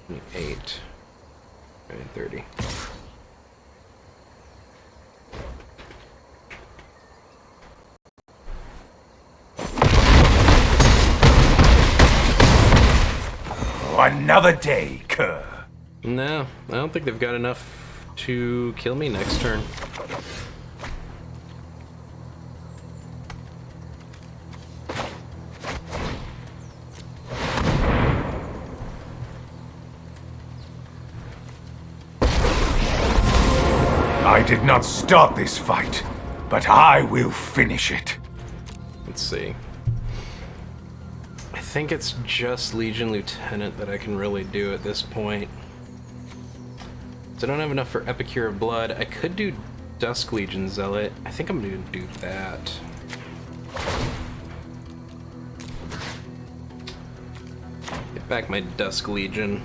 28, and 30. Another day, Cur. No, I don't think they've got enough to kill me next turn. I did not start this fight, but I will finish it. Let's see. I think it's just Legion Lieutenant that I can really do at this point. So I don't have enough for Epicure of Blood. I could do Dusk Legion Zealot. I think I'm gonna do that. Get back my Dusk Legion.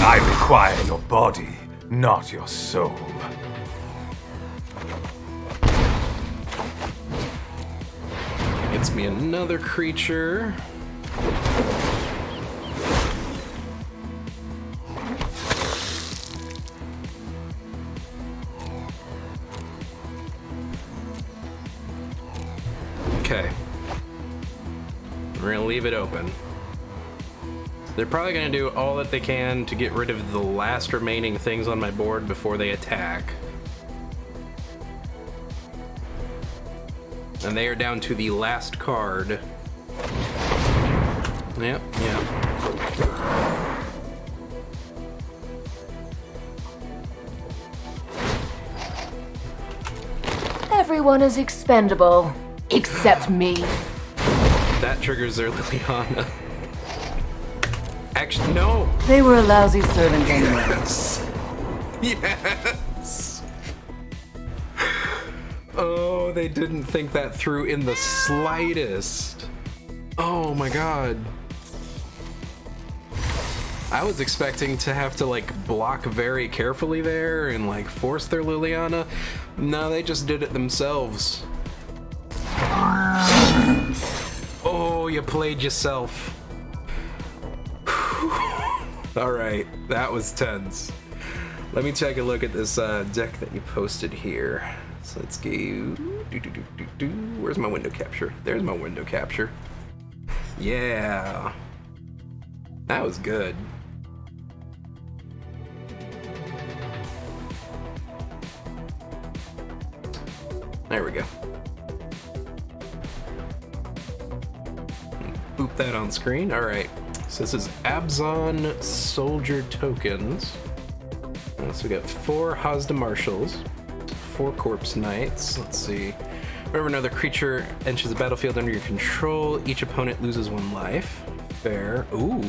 I require your body, not your soul. Gets me another creature. Okay. We're gonna leave it open. They're probably gonna do all that they can to get rid of the last remaining things on my board before they attack. And they are down to the last card. Yep, yep. Everyone is expendable, except me. That triggers their Liliana. Actually, no! They were a lousy servant anyway. Yes! Yes! Oh, they didn't think that through in the slightest. Oh my god. I was expecting to have to like block very carefully there and like force their Liliana. No, they just did it themselves. Oh, you played yourself. Alright, that was tense. Let me take a look at this deck that you posted here. So let's go. Where's my window capture? There's my window capture. Yeah. That was good. There we go. boop that on screen. All right, so this is Abzon Soldier Tokens. So we got 4 Hazda Marshals, 4 Corpse Knights. Let's see. Whenever another creature enters the battlefield under your control, each opponent loses 1 life. Fair. Ooh.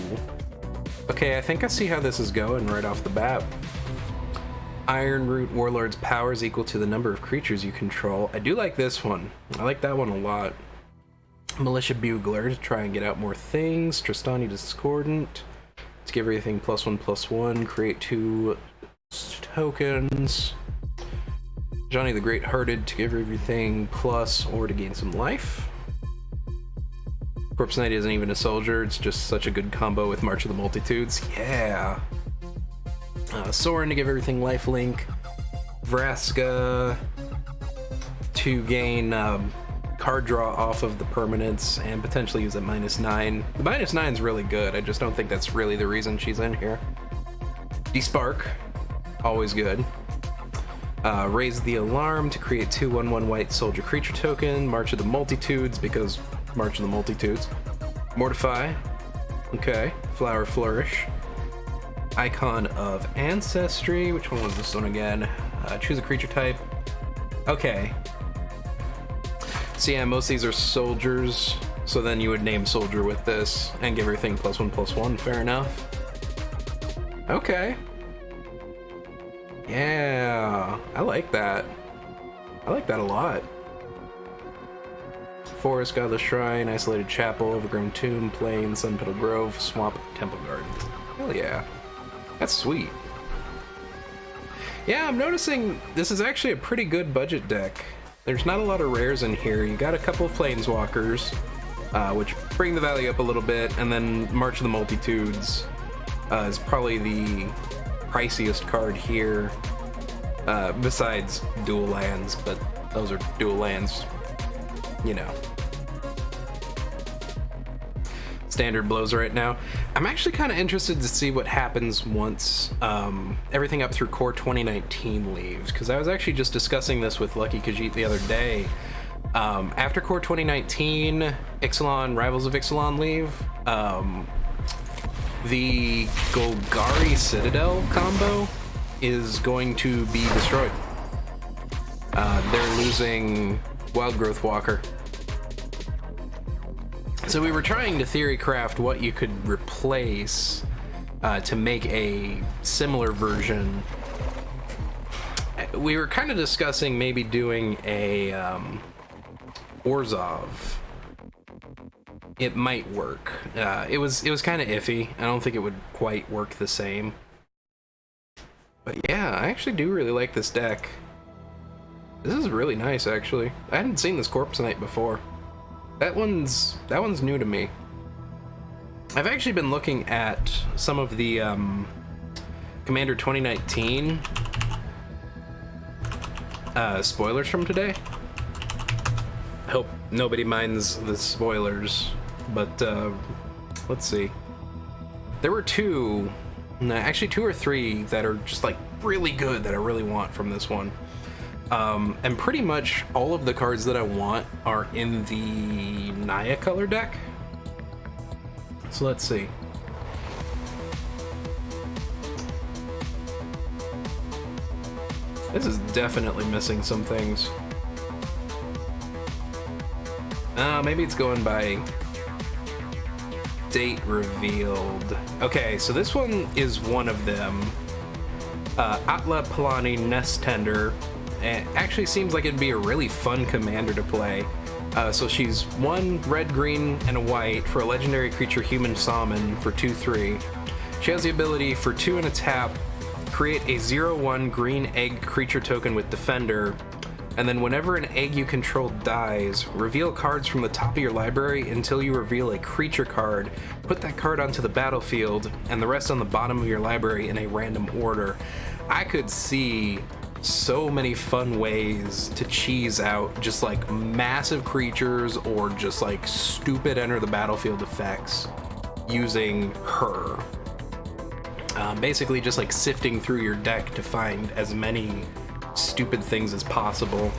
Okay, I think I see how this is going right off the bat. Iron Root Warlord's power is equal to the number of creatures you control. I do like this one. I like that one a lot. Militia Bugler to try and get out more things. Tristani Discordant to give everything +1/+1. Create 2 tokens. Johnny the Great Hearted to give everything plus or to gain some life. Corpse Knight isn't even a soldier, it's just such a good combo with March of the Multitudes. Yeah. Soren to give everything lifelink. Vraska to gain card draw off of the permanents and potentially use a -9. The -9 is really good, I just don't think that's really the reason she's in here. Despark, always good. Raise the Alarm to create 2 1/1 white soldier creature token. March of the Multitudes because March of the Multitudes. Mortify. Okay. Flower Flourish. Icon of Ancestry. Which one was this one again? Choose a creature type. Okay. So yeah, most of these are soldiers. So then you would name soldier with this and give everything +1/+1. Fair enough. Okay. Yeah, I like that. I like that a lot. Forest, Godless Shrine, Isolated Chapel, Overgrown Tomb, Plain, Sun Petal Grove, Swamp, Temple Garden. Hell yeah. That's sweet. Yeah, I'm noticing this is actually a pretty good budget deck. There's not a lot of rares in here. You got a couple of Planeswalkers, which bring the value up a little bit, and then March of the Multitudes is probably the priciest card here, besides dual lands, but those are dual lands, you know. Standard blows right now. I'm actually kind of interested to see what happens once everything up through Core 2019 leaves, because I was actually just discussing this with Lucky Khajiit the other day. After Core 2019, Ixalan, Rivals of Ixalan leave, the Golgari Citadel combo is going to be destroyed. They're losing Wild Growth Walker. So we were trying to theory craft what you could replace to make a similar version. We were kind of discussing maybe doing a Orzhov. It might work. It was kind of iffy. I don't think it would quite work the same. But yeah, I actually do really like this deck. This is really nice, actually. I hadn't seen this Corpse Knight before. That one's new to me. I've actually been looking at some of the Commander 2019 spoilers from today. I hope nobody minds the spoilers, but let's see. There were actually two or three that are just like really good that I really want from this one. And pretty much all of the cards that I want are in the Naya color deck. So let's see. This is definitely missing some things. Maybe it's going by date revealed. Okay, so this one is one of them. Atla Palani Nest Tender. It actually seems like it'd be a really fun commander to play. So she's 1 red, green, and a white for a legendary creature human shaman for 2/3. She has the ability for 2 and a tap, create a 0/1 green egg creature token with Defender, and then whenever an egg you control dies, reveal cards from the top of your library until you reveal a creature card. Put that card onto the battlefield, and the rest on the bottom of your library in a random order. I could see so many fun ways to cheese out just like massive creatures or just like stupid enter the battlefield effects using her. Basically just like sifting through your deck to find as many stupid things as possible.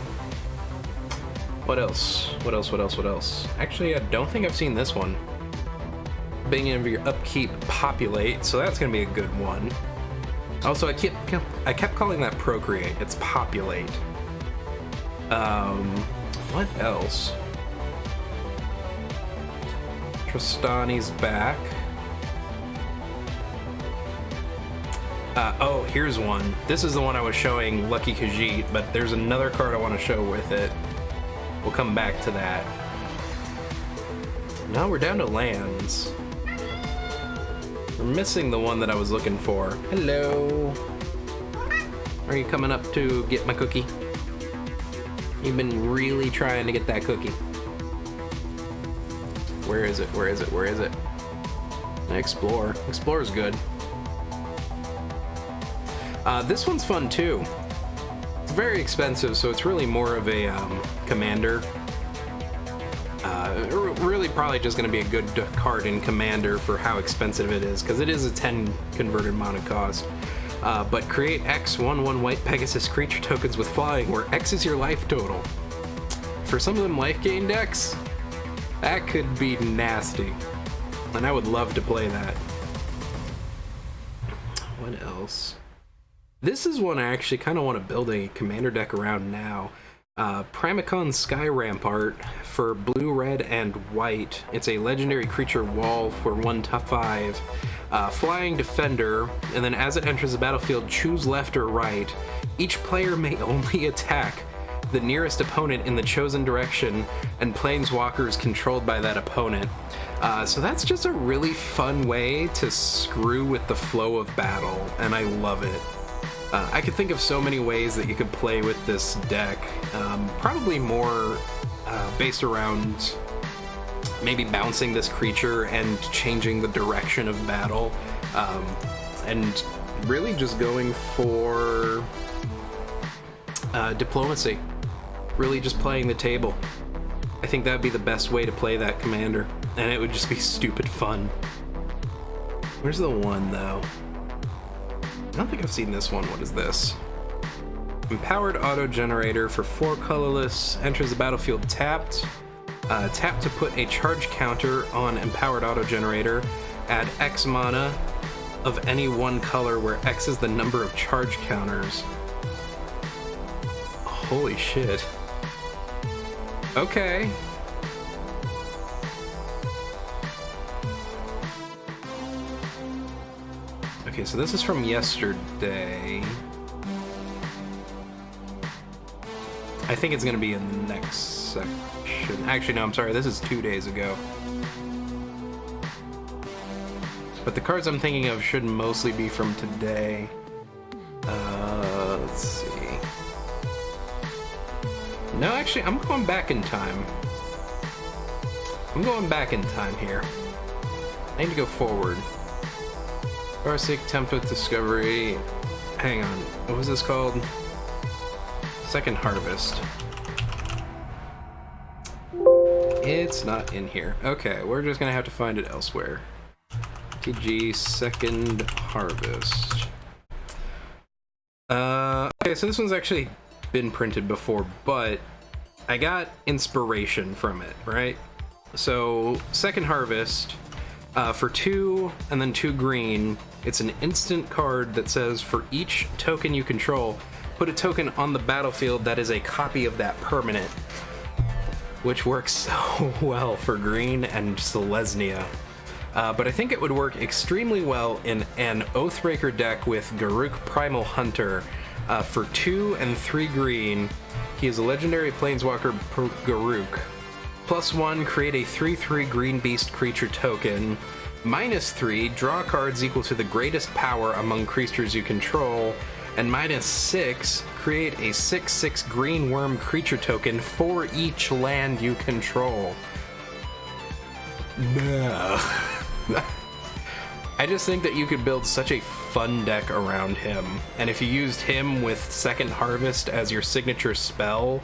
What else? What else? Actually, I don't think I've seen this one. beginning of your upkeep, populate, so that's gonna be a good one. Also, I kept calling that procreate. It's populate. What else? Tristani's back. Oh, here's one. This is the one I was showing Lucky Khajiit, but there's another card I want to show with it. We'll come back to that. Now we're down to lands. We're missing the one that I was looking for. Hello. Are you coming up to get my cookie? You've been really trying to get that cookie. Where is it? Where is it? Where is it? Explore. Explore's good. This one's fun too. It's very expensive, so it's really more of a commander. Really probably just going to be a good card in commander for how expensive it is, because it is a 10 converted mana cost. But create X 1/1 white Pegasus creature tokens with flying, where X is your life total. For some of them life gain decks, that could be nasty. And I would love to play that. What else? This is one I actually kind of want to build a commander deck around now. Primacon Sky Rampart for blue, red, and white. It's a legendary creature wall for 1/5. Flying defender, and then as it enters the battlefield, choose left or right. Each player may only attack the nearest opponent in the chosen direction, and planeswalkers controlled by that opponent. So that's just a really fun way to screw with the flow of battle, and I love it. I could think of so many ways that you could play with this deck, probably more based around maybe bouncing this creature and changing the direction of battle, and really just going for diplomacy, really just playing the table. I think that would be the best way to play that commander, and it would just be stupid fun. Where's the one though? I don't think I've seen this one. What is this? Empowered auto generator for 4 colorless, enters the battlefield tapped. Tap to put a charge counter on empowered auto generator. Add X mana of any one color where X is the number of charge counters. Holy shit. Okay. Okay, so this is from yesterday. I think it's gonna be in the next section. Actually, no, I'm sorry, this is 2 days ago. But the cards I'm thinking of should mostly be from today. Let's see. No, actually, I'm going back in time. I'm going back in time here. I need to go forward. Farsic, Tempest, Discovery. Hang on, what was this called? Second Harvest. It's not in here. Okay, we're just gonna have to find it elsewhere. TG Second Harvest. Okay, so this one's actually been printed before, but I got inspiration from it, right? So, Second Harvest, for 2 and then 2 green, it's an instant card that says for each token you control, put a token on the battlefield that is a copy of that permanent, which works so well for green and Selesnya. But I think it would work extremely well in an Oathbreaker deck with Garruk Primal Hunter. For 2 and 3 green, he is a legendary planeswalker per Garruk. +1, create a 3/3 green beast creature token. -3, draw cards equal to the greatest power among creatures you control. And -6, create a 6/6 green worm creature token for each land you control. No. I just think that you could build such a fun deck around him, and if you used him with Second Harvest as your signature spell,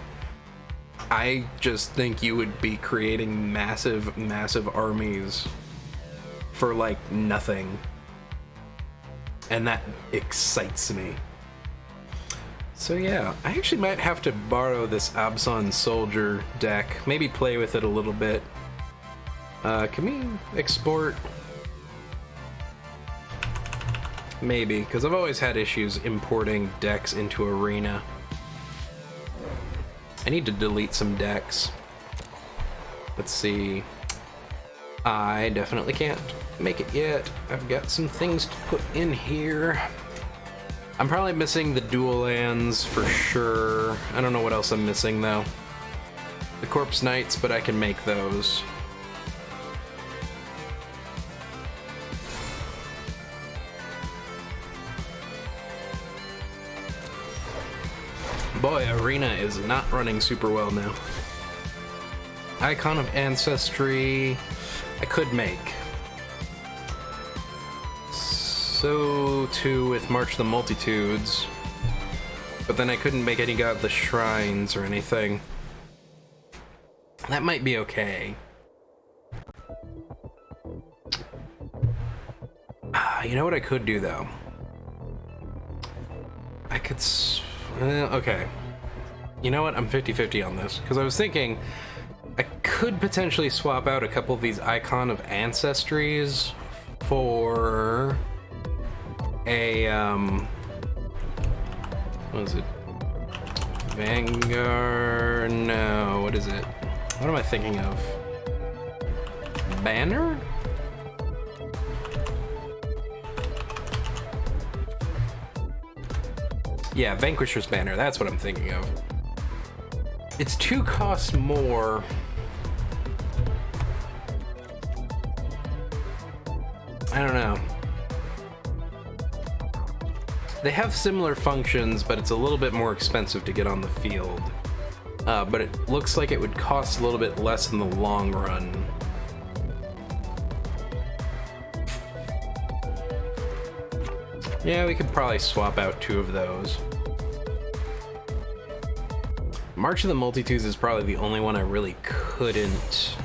I just think you would be creating massive, massive armies for like nothing, and that excites me. So yeah, I actually might have to borrow this Abson Soldier deck, maybe play with it a little bit. Can we export? Maybe, because I've always had issues importing decks into Arena. I need to delete some decks. Let's see. I definitely can't make it yet. I've got some things to put in here. I'm probably missing the dual lands for sure. I don't know what else I'm missing though. The Corpse Knights, but I can make those. Boy, Arena is not running super well now. Icon of Ancestry, I could make. So too with March of the Multitudes. But then I couldn't make any Godless Shrines or anything. That might be okay. You know what I could do though? I could... okay. You know what? I'm 50-50 on this. Because I was thinking I could potentially swap out a couple of these Icon of Ancestries for a, what is it? Vanguard? No, what is it? What am I thinking of? Banner? Yeah, Vanquisher's Banner, that's what I'm thinking of. It's 2 costs more. I don't know. They have similar functions, but it's a little bit more expensive to get on the field. But it looks like it would cost a little bit less in the long run. Yeah, we could probably swap out 2 of those. March of the Multitudes is probably the only one I really couldn't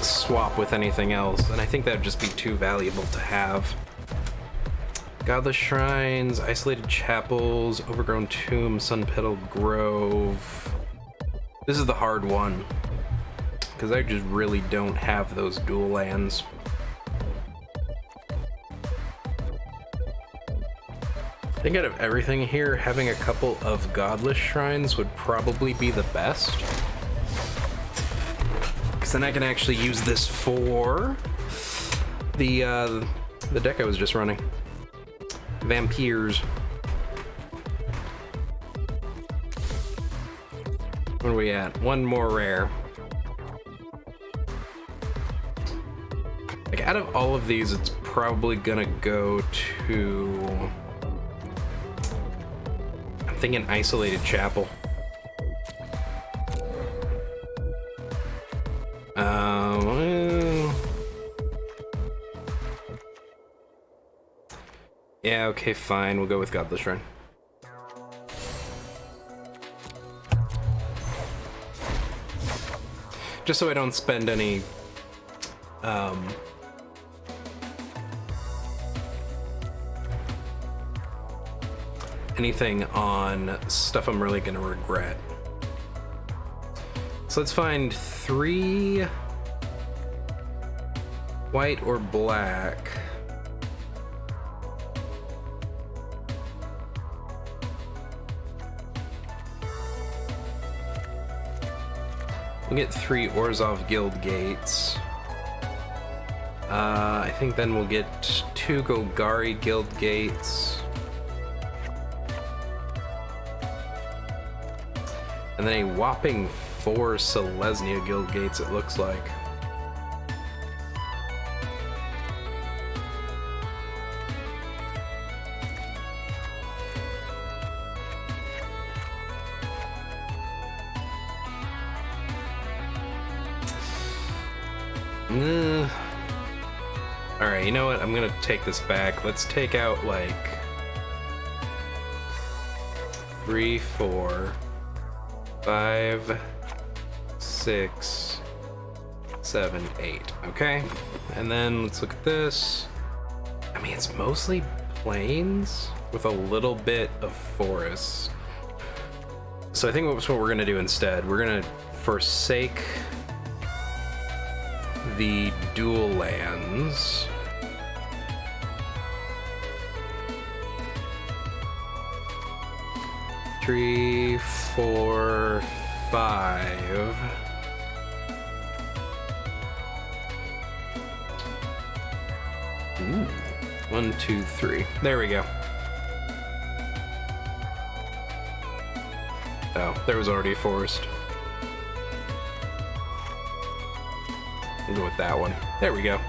swap with anything else, and I think that would just be too valuable to have. Godless Shrines, Isolated Chapels, Overgrown Tomb, Sun Petal Grove. This is the hard one, because I just really don't have those dual lands. I think out of everything here, having a couple of Godless Shrines would probably be the best. Because then I can actually use this for the deck I was just running. Vampires. What are we at? 1 more rare. Like, out of all of these, it's probably gonna go to... I'm thinking Isolated Chapel. Well... Yeah, okay, fine. We'll go with Godless Shrine. Just so I don't spend any... anything on stuff I'm really gonna regret. So let's find 3 white or black. We'll get 3 Orzhov Guild Gates. I think then we'll get 2 Golgari Guild Gates. And then a whopping 4 Selesnya Guild Gates, it looks like. Alright, you know what? I'm gonna take this back. Let's take out like 3, 4, 5, 6, 7, 8. Okay? And then let's look at this. I mean, it's mostly plains with a little bit of forests. So I think that's what we're gonna do instead. We're gonna forsake the dual lands. 3, 4, 5. Ooh. 1, 2, 3. There we go. Oh, there was already a forest. We'll go with that one. There we go.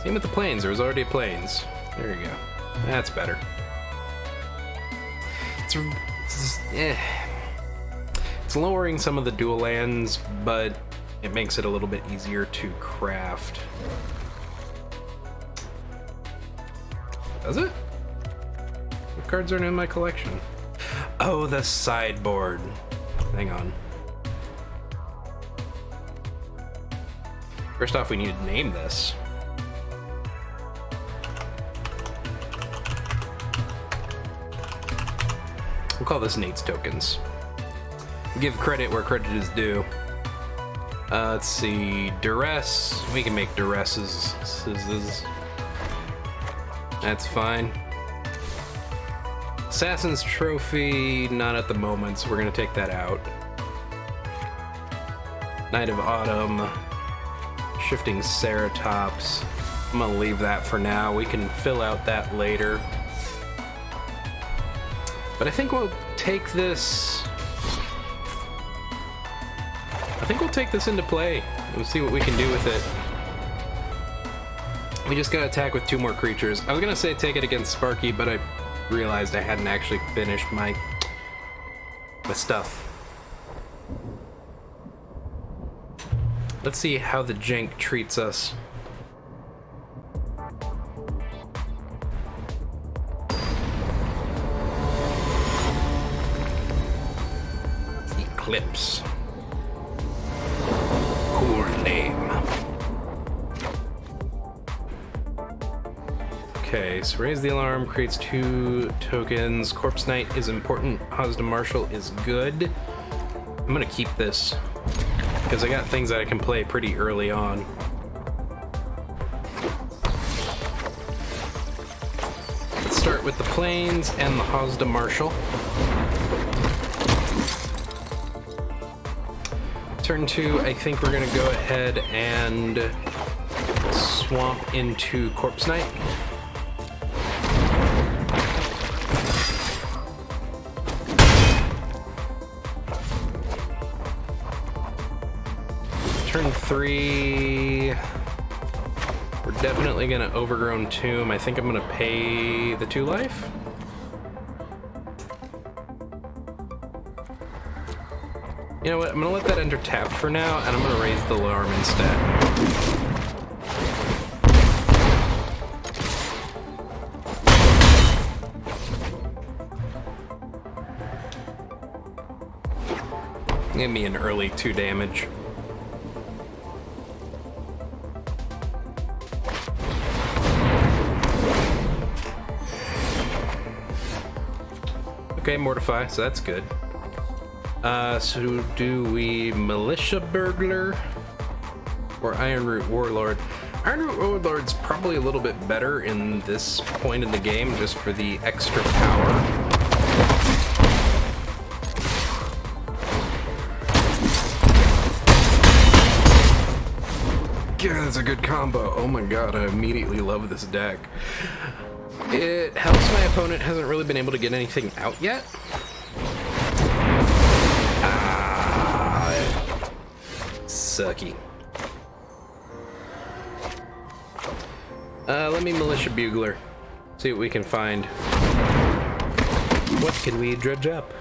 Same with the plains. There was already a plains. There you go. That's better. It's lowering some of the dual lands, but it makes it a little bit easier to craft. Does it? What cards aren't in my collection? Oh, the sideboard. Hang on. First off, we need to name this. We'll call this Nate's Tokens. Give credit where credit is due. Let's see, Duress. We can make Duresses. That's fine. Assassin's Trophy, not at the moment, so we're gonna take that out. Night of Autumn. Shifting Ceratops. I'm gonna leave that for now. We can fill out that later. But I think we'll take this... into play. We'll see what we can do with it. We just gotta attack with 2 more creatures. I was gonna say take it against Sparky, but I realized I hadn't actually finished my stuff. Let's see how the jank treats us. Eclipse. Cool name. Okay, so raise the alarm, creates 2 tokens. Corpse Knight is important. Hazda Marshal is good. I'm gonna keep this because I got things that I can play pretty early on. Let's start with the Plains and the Hazda Marshal. Turn 2, I think we're gonna go ahead and swamp into Corpse Knight. Turn 3, we're definitely gonna Overgrown Tomb. I think I'm gonna pay the 2 life. You know what, I'm gonna let that enter tap for now, and I'm gonna raise the alarm instead. Give me an early 2 damage. Okay, Mortify, so that's good. So do we Militia Burglar or Ironroot Warlord? Ironroot Warlord's probably a little bit better in this point in the game just for the extra power. Yeah, that's a good combo. Oh my god, I immediately love this deck. It helps my opponent hasn't really been able to get anything out yet. Sucky. Let me Militia Bugler. See what we can find. What can we dredge up?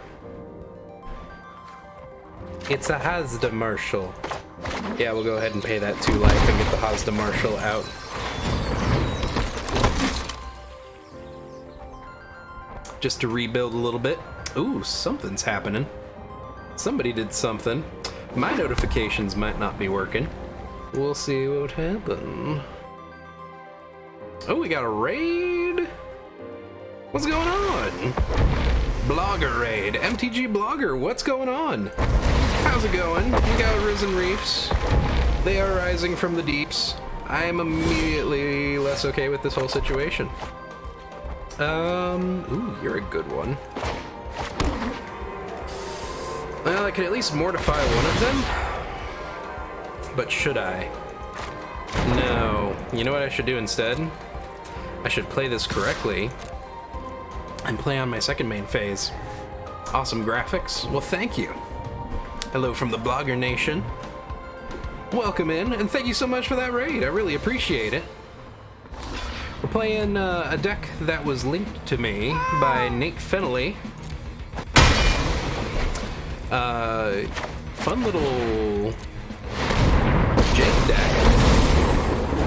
It's a Hazda Marshal. Yeah, we'll go ahead and pay that 2 life and get the Hazda Marshal out. Just to rebuild a little bit. Ooh, something's happening. Somebody did something. My notifications might not be working. We'll see what happens. Oh, we got a raid? What's going on? Blogger raid. MTG Blogger, what's going on? How's it going? We got Risen Reefs. They are rising from the deeps. I am immediately less okay with this whole situation. Ooh, you're a good one. Well, I could at least mortify one of them. But should I? No. You know what I should do instead? I should play this correctly and play on my second main phase. Awesome graphics. Well, thank you. Hello from the Blogger Nation. Welcome in, and thank you so much for that raid. I really appreciate it. We're playing a deck that was linked to me by Nate Fennelly. Fun little Jake deck.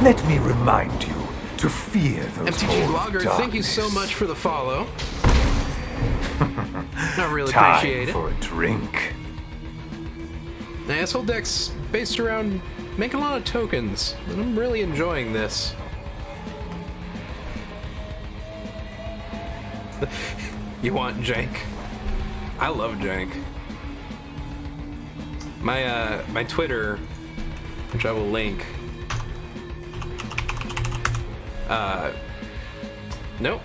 Let me remind you to fear those MTG old Blogger, thank you so much for the follow. I really Time appreciate it. for a drink. Now, this whole deck's based around making a lot of tokens, and I'm really enjoying this. You want jank? I love jank. My Twitter, which I will link. Nope.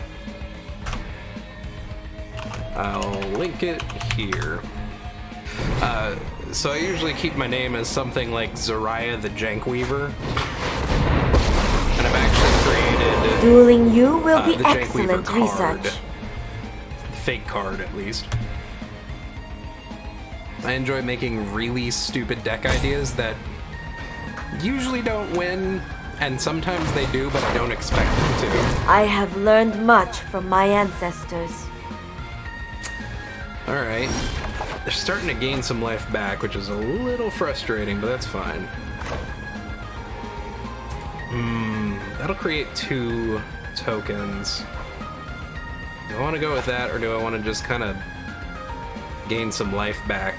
I'll link it here. So I usually keep my name as something like Zariah the Jank Weaver. And I've actually created Dueling you will be the Jank Weaver excellent card. research. Fake card, at least. I enjoy making really stupid deck ideas that usually don't win, and sometimes they do, but I don't expect them to. I have learned much from my ancestors. Alright. They're starting to gain some life back, which is a little frustrating, but that's fine. That'll create 2 tokens. Do I want to go with that, or do I want to just kind of gain some life back?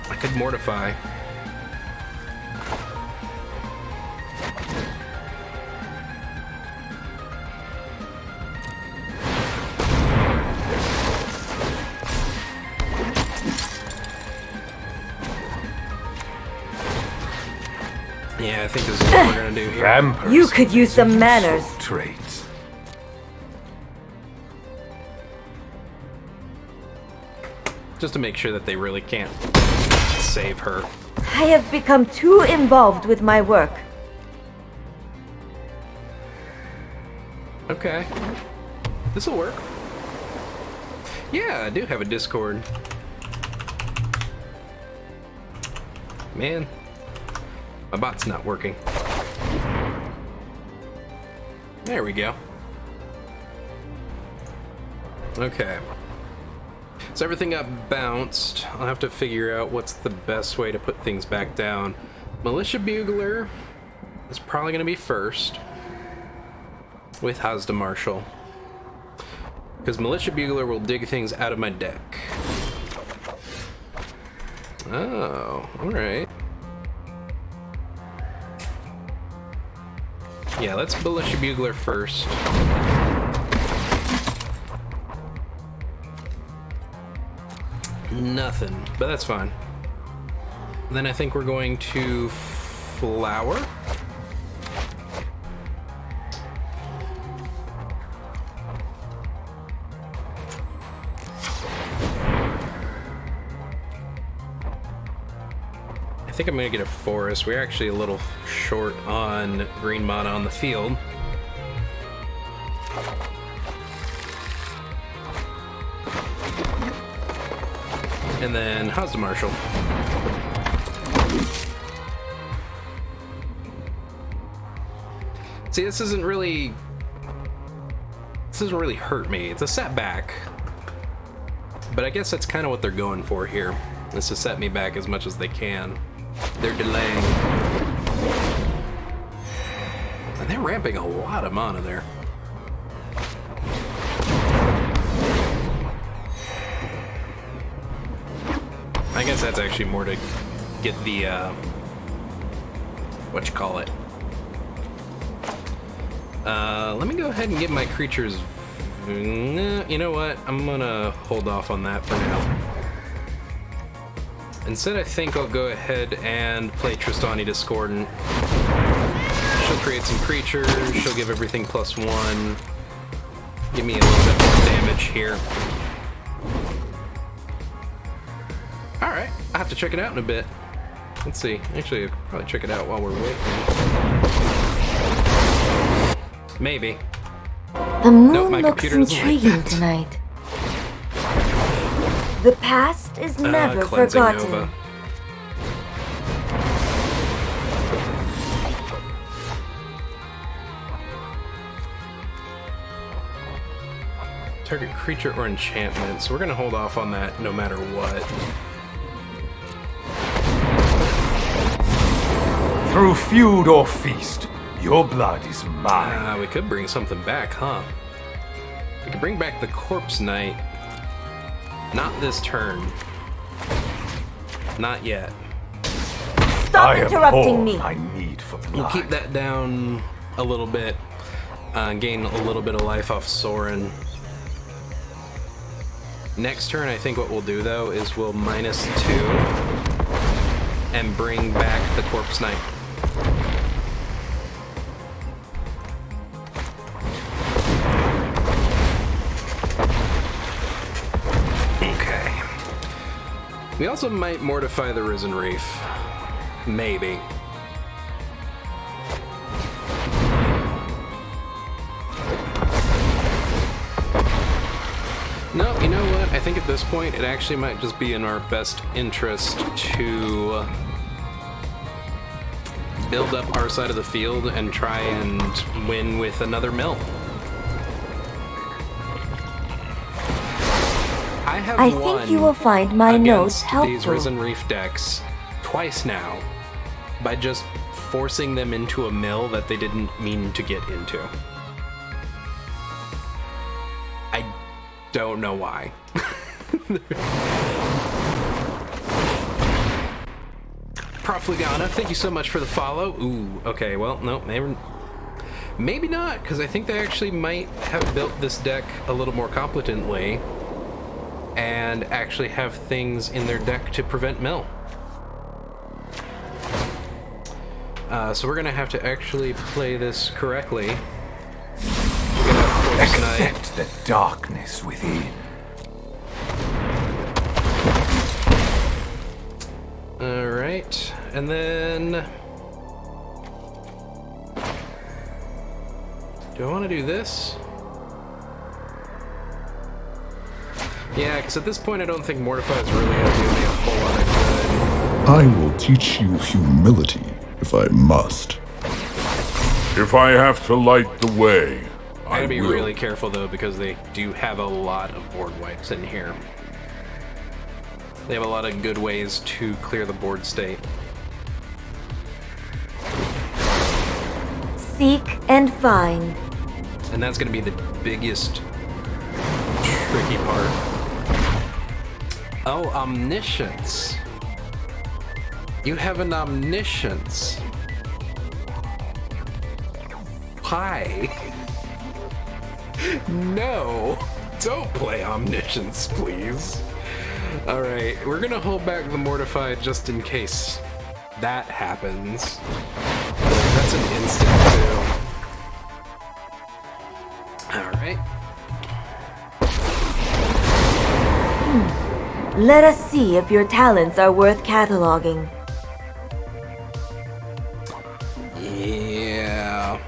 I could mortify. Yeah, I think this is what we're gonna do here. Vampires You could use some useful manners. Traits. Just to make sure that they really can't save her. I have become too involved with my work. Okay. This'll work. Yeah, I do have a Discord. Man, my bot's not working. There we go. Okay. So everything got bounced. I'll have to figure out what's the best way to put things back down. Militia Bugler is probably going to be first with Hazda Marshal. Because Militia Bugler will dig things out of my deck. Oh, alright. Yeah, let's Militia Bugler first. Nothing, but that's fine. Then I think we're going to Flower. I think I'm gonna get a Forest. We're actually a little short on green mana on the field. And then Hazda Marshal. See, this doesn't really hurt me. It's a setback. But I guess that's kind of what they're going for here, is to set me back as much as they can. They're delaying. And they're ramping a lot of mana there. I guess that's actually more to get the, whatchamacallit. Let me go ahead and get my creatures. You know what? I'm gonna hold off on that for now. Instead, I think I'll go ahead and play Tristani Discordant. she'll create some creatures, she'll give everything +1. Give me a little bit more damage here. Alright, I'll have to check it out in a bit. Let's see. Actually, I'll probably check it out while we're waiting. Maybe. The moon my looks computer doesn't like intriguing that. tonight. The past is never Cleansing forgotten. Nova. Target creature or enchantment, so we're gonna hold off on that no matter what. Through feud or feast, your blood is mine. We could bring something back, huh? We could bring back the Corpse Knight. Not this turn. Not yet. Stop I interrupting abhor me. my need for blood. We'll keep that down a little bit. Gain a little bit of life off Soren. Next turn, I think what we'll do though is we'll -2 and bring back the Corpse Knight. Okay. We also might mortify the Risen Reef. Maybe. No, you know what? I think at this point it actually might just be in our best interest to build up our side of the field and try and win with another mill. I think you will find my notes against these helpful. Risen Reef decks twice now by just forcing them into a mill that they didn't mean to get into. I don't know why. Profligana, thank you so much for the follow. Ooh, okay, well, no, maybe not, because I think they actually might have built this deck a little more competently and actually have things in their deck to prevent mill. So we're gonna have to actually play this correctly. We're gonna have Corpse Knight. Accept the darkness within. Alright, and then... do I want to do this? Yeah, because at this point I don't think Mortify is really going to do me a whole lot of good. I will teach you humility if I must. If I have to light the way, I I gotta be will. really careful though, because they do have a lot of board wipes in here. They have a lot of good ways to clear the board state. Seek and find. And that's gonna be the biggest tricky part. Oh, omniscience. You have an omniscience. Why? No, don't play omniscience, please. All right, we're gonna hold back the Mortified just in case that happens. That's an instant too. All right. Let us see if your talents are worth cataloging. Yeah.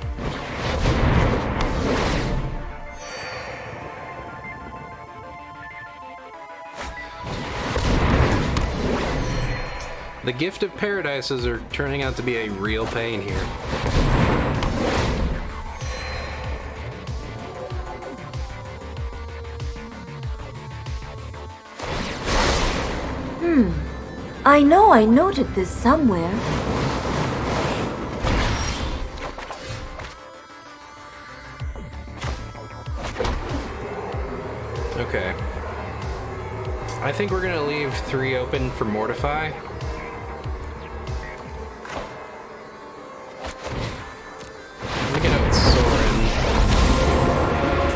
The Gift of Paradises are turning out to be a real pain here. I know I noted this somewhere. Okay. I think we're gonna leave 3 open for Mortify. Let me get out Soren.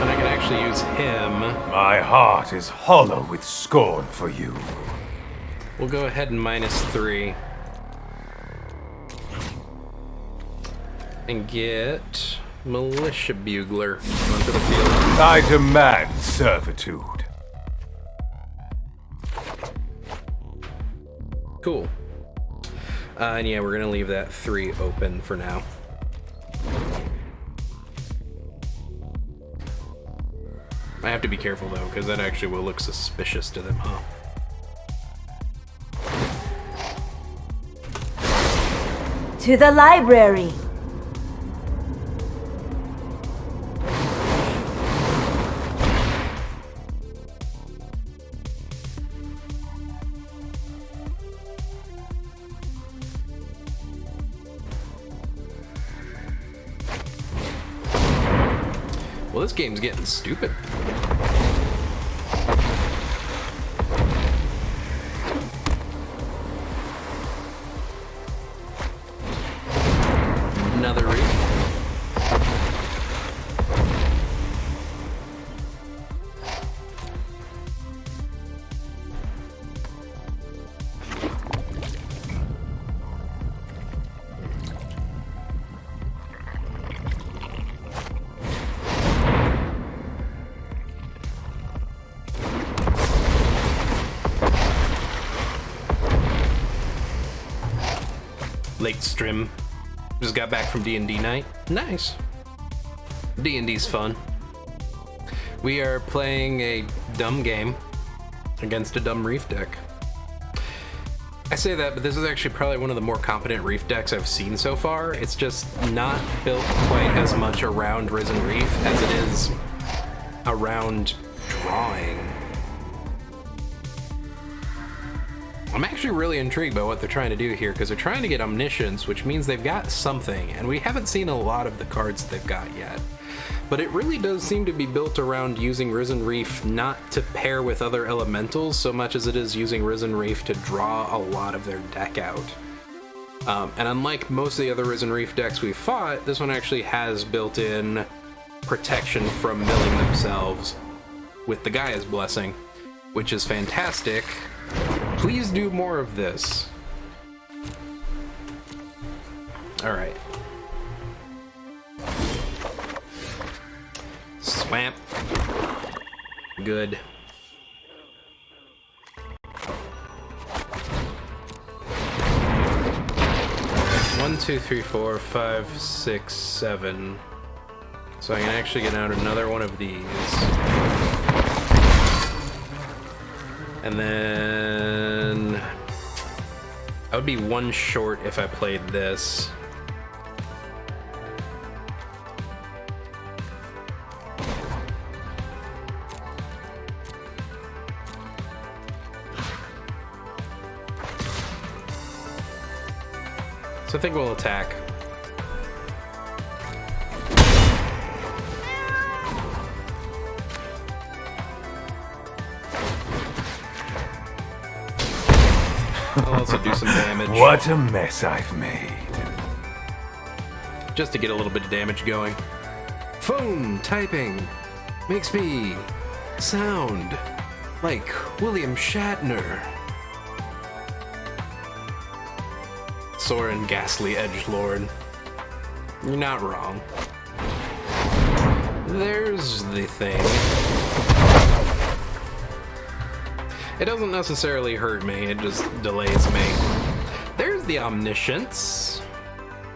And I can actually use him. My heart is hollow with scorn for you. We'll go ahead and -3. and get Militia Bugler onto the field. I demand servitude. Cool. And yeah, we're gonna leave that 3 open for now. I have to be careful though, because that actually will look suspicious to them, huh? To the library. Well, this game's getting stupid. Another reef. Lake Strim. Just got back from D&D night. Nice. D&D's fun. We are playing a dumb game against a dumb reef deck. I say that, but this is actually probably one of the more competent reef decks I've seen so far. It's just not built quite as much around Risen Reef as it is around drawing. I'm actually really intrigued by what they're trying to do here, because they're trying to get Omniscience, which means they've got something, and we haven't seen a lot of the cards they've got yet. But it really does seem to be built around using Risen Reef not to pair with other elementals so much as it is using Risen Reef to draw a lot of their deck out. And unlike most of the other Risen Reef decks we've fought, this one actually has built-in protection from milling themselves with the Gaia's Blessing, which is fantastic. Please do more of this. All right. Swamp. Good. One, two, three, four, 5, 6, 7. So I can actually get out another one of these. And then I would be 1 short if I played this. So I think we'll attack. I'll also do some damage. What a mess I've made. Just to get a little bit of damage going. Phone typing makes me sound like William Shatner. Soren Ghastly Edgelord. You're not wrong. There's the thing. It doesn't necessarily hurt me, it just delays me. There's the Omniscience.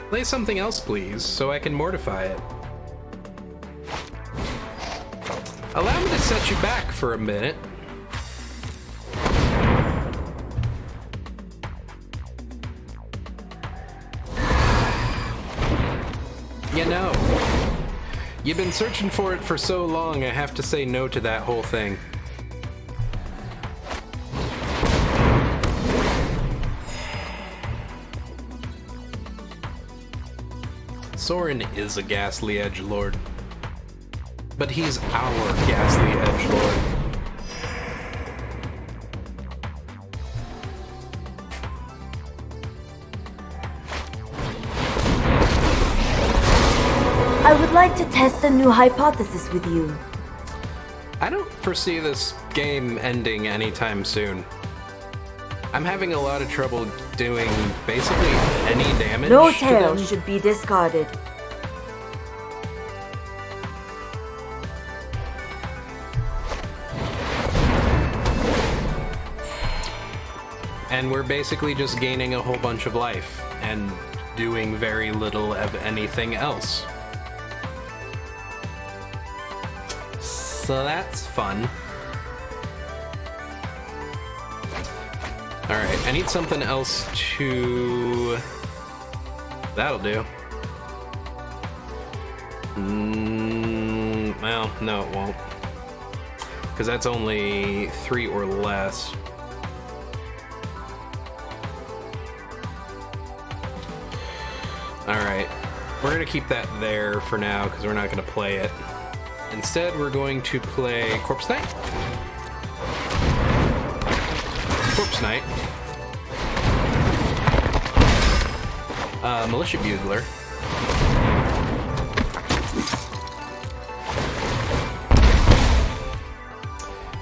Play something else, please, so I can mortify it. Allow me to set you back for a minute. You know, you've been searching for it for so long, I have to say no to that whole thing. Soren is a ghastly edgelord, but he's our ghastly edgelord. I would like to test a new hypothesis with you. I don't foresee this game ending anytime soon. I'm having a lot of trouble doing basically any damage No to tails them. should be discarded. And we're basically just gaining a whole bunch of life and doing very little of anything else. So that's fun. Alright, I need something else to... That'll do. Well, no it won't. Because that's only 3 or less. Alright, we're going to keep that there for now because we're not going to play it. Instead, we're going to play Corpse Knight. Corpse Knight. Militia Bugler.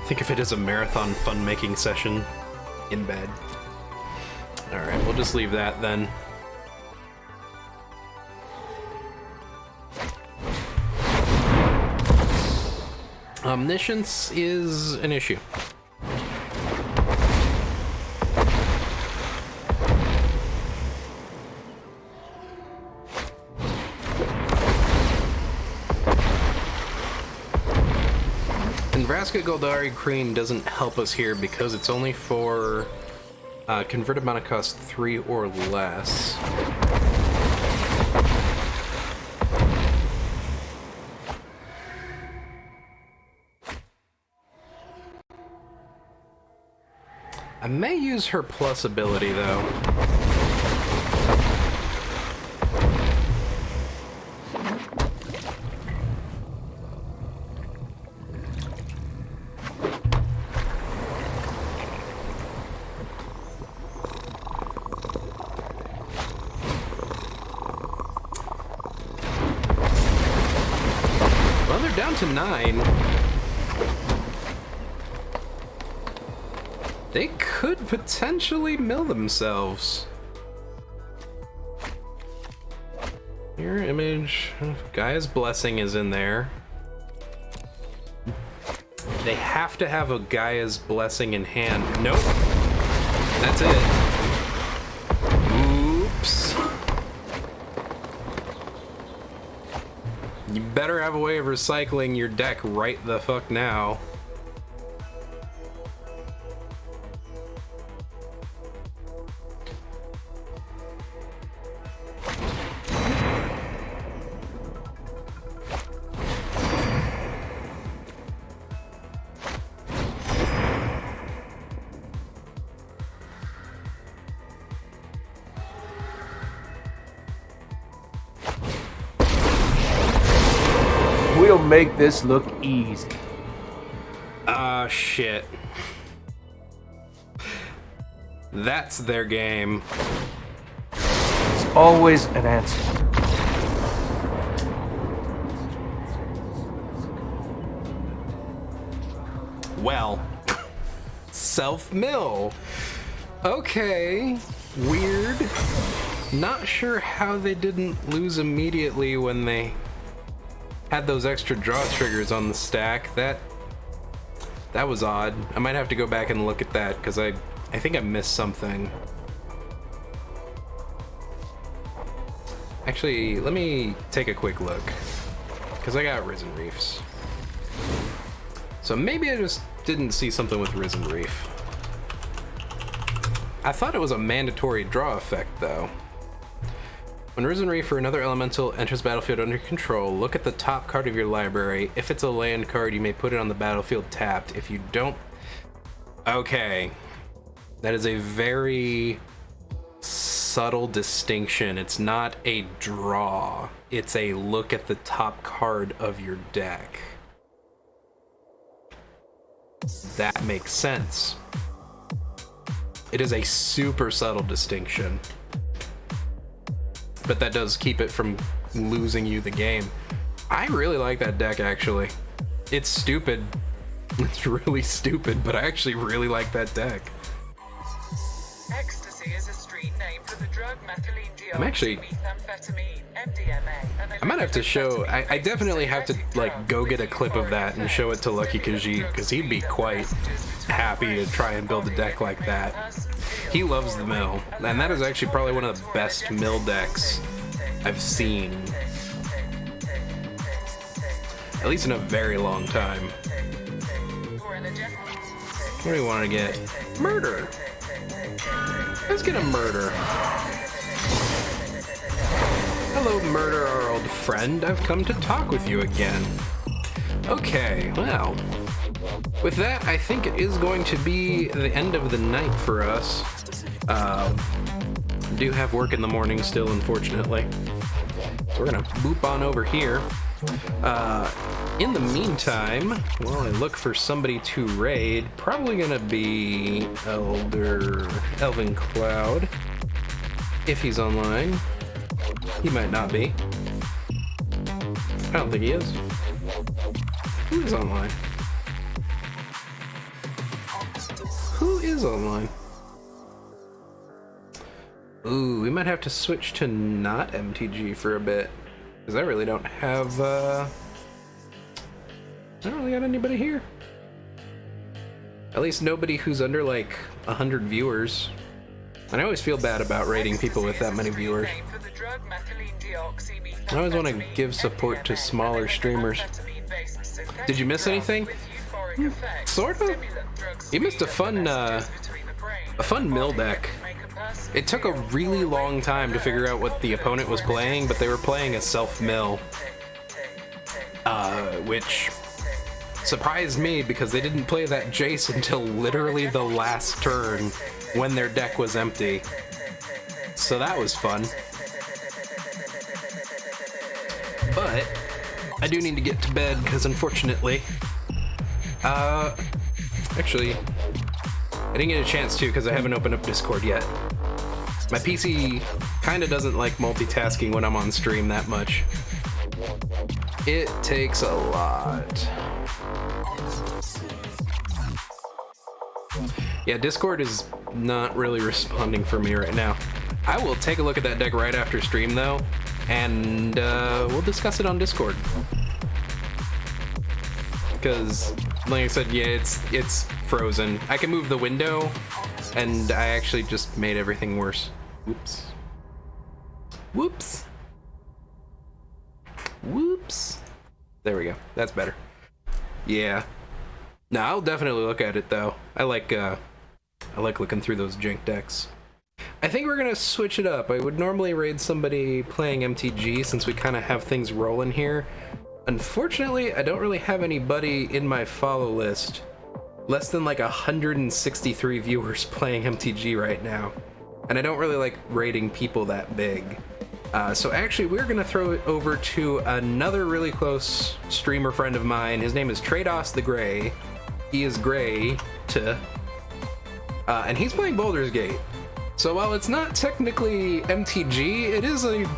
Think of it as a marathon fun-making session in bed. Alright, we'll just leave that then. Omniscience is an issue. And Vraska Goldari Cream doesn't help us here because it's only for converted mana cost 3 or less. I may use her plus ability, though. Well, they're down to 9. They could potentially mill themselves. Mirror image. Gaia's Blessing is in there. They have to have a Gaia's Blessing in hand. Nope. That's it. Oops. You better have a way of recycling your deck right the fuck now. We'll make this look easy. Ah, shit. That's their game. There's always an answer. Well, self-mill. Okay, weird. Not sure how they didn't lose immediately when they had those extra draw triggers on the stack. That was odd. I might have to go back and look at that because I think I missed something. Actually, let me take a quick look because I got Risen Reefs. So maybe I just didn't see something with Risen Reef. I thought it was a mandatory draw effect though. When Risen Reef or another elemental enters the battlefield under control, look at the top card of your library. If it's a land card, you may put it on the battlefield tapped. If you don't... Okay. That is a very subtle distinction. It's not a draw. It's a look at the top card of your deck. That makes sense. It is a super subtle distinction. But that does keep it from losing you the game. I really like that deck, actually. It's stupid. It's really stupid, but I actually really like that deck. Ecstasy is a street name for the drug methylene I'm actually... methamphetamine, MDMA, and I might have to show... I definitely have to, like, go get a clip of that and show it to Lucky Khajiit, because he'd be quite happy to try and build a deck like that. He loves the mill, and that is actually probably one of the best mill decks I've seen. At least in a very long time. What do you want to get? Murder! Let's get a murder. Hello, murder, our old friend. I've come to talk with you again. Okay, well, with that, I think it is going to be the end of the night for us. Do have work in the morning still, unfortunately. So we're gonna boop on over here. In the meantime, while I look for somebody to raid, probably gonna be Elvin Cloud, if he's online. He might not be. I don't think he is. Who is online? Who is online? Ooh, we might have to switch to not MTG for a bit, because I really don't have, I don't really got anybody here. At least nobody who's under like 100 viewers. And I always feel bad about rating people with that many viewers. I always want to give support to smaller streamers. Did you miss anything? Sort of. You missed a fun mill deck. It took a really long time to figure out what the opponent was playing, but they were playing a self-mill. Which surprised me because they didn't play that Jace until literally the last turn when their deck was empty. So that was fun. But I do need to get to bed because unfortunately, actually, I didn't get a chance to because I haven't opened up Discord yet. My PC kind of doesn't like multitasking when I'm on stream that much. It takes a lot. Yeah, Discord is not really responding for me right now. I will take a look at that deck right after stream though, and we'll discuss it on Discord. Because, like I said, yeah, it's frozen. I can move the window, and I actually just made everything worse. Whoops. Whoops. Whoops. There we go. That's better. Yeah. No, I'll definitely look at it though. I like looking through those jank decks. I think we're gonna switch it up. I would normally raid somebody playing MTG since we kind of have things rolling here. Unfortunately, I don't really have anybody in my follow list. Less than like 163 viewers playing MTG right now. And I don't really like raiding people that big. So actually, we're gonna throw it over to another really close streamer friend of mine. His name is Trados the Gray. He is gray to, and he's playing Baldur's Gate. So while it's not technically MTG, it is a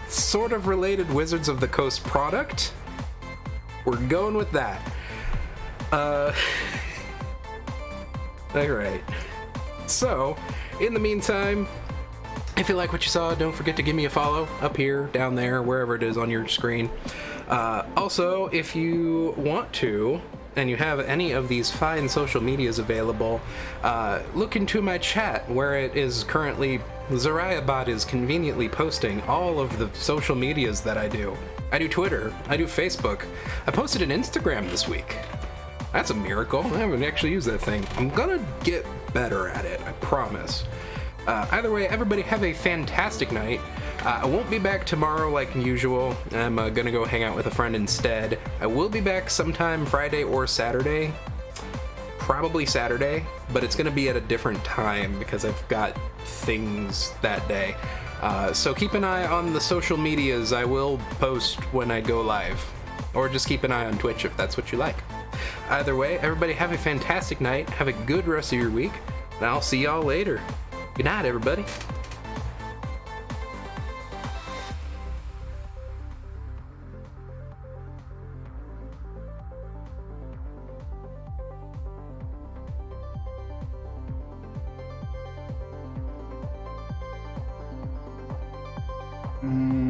sort of related Wizards of the Coast product. We're going with that. Alright. So, in the meantime, if you like what you saw, don't forget to give me a follow up here, down there, wherever it is on your screen. Also, if you want to, and you have any of these fine social medias available, look into my chat where it is currently, ZariahBot is conveniently posting all of the social medias that I do. I do Twitter, I do Facebook, I posted an Instagram this week. That's a miracle. I haven't actually used that thing. I'm gonna get better at it, I promise. Either way, everybody have a fantastic night. I won't be back tomorrow like usual. I'm gonna go hang out with a friend instead. I will be back sometime Friday or Saturday. Probably Saturday, but it's gonna be at a different time because I've got things that day. So keep an eye on the social medias. I will post when I go live. Or just keep an eye on Twitch if that's what you like. Either way, everybody have a fantastic night. Have a good rest of your week. And I'll see y'all later. Good night, everybody. Mm.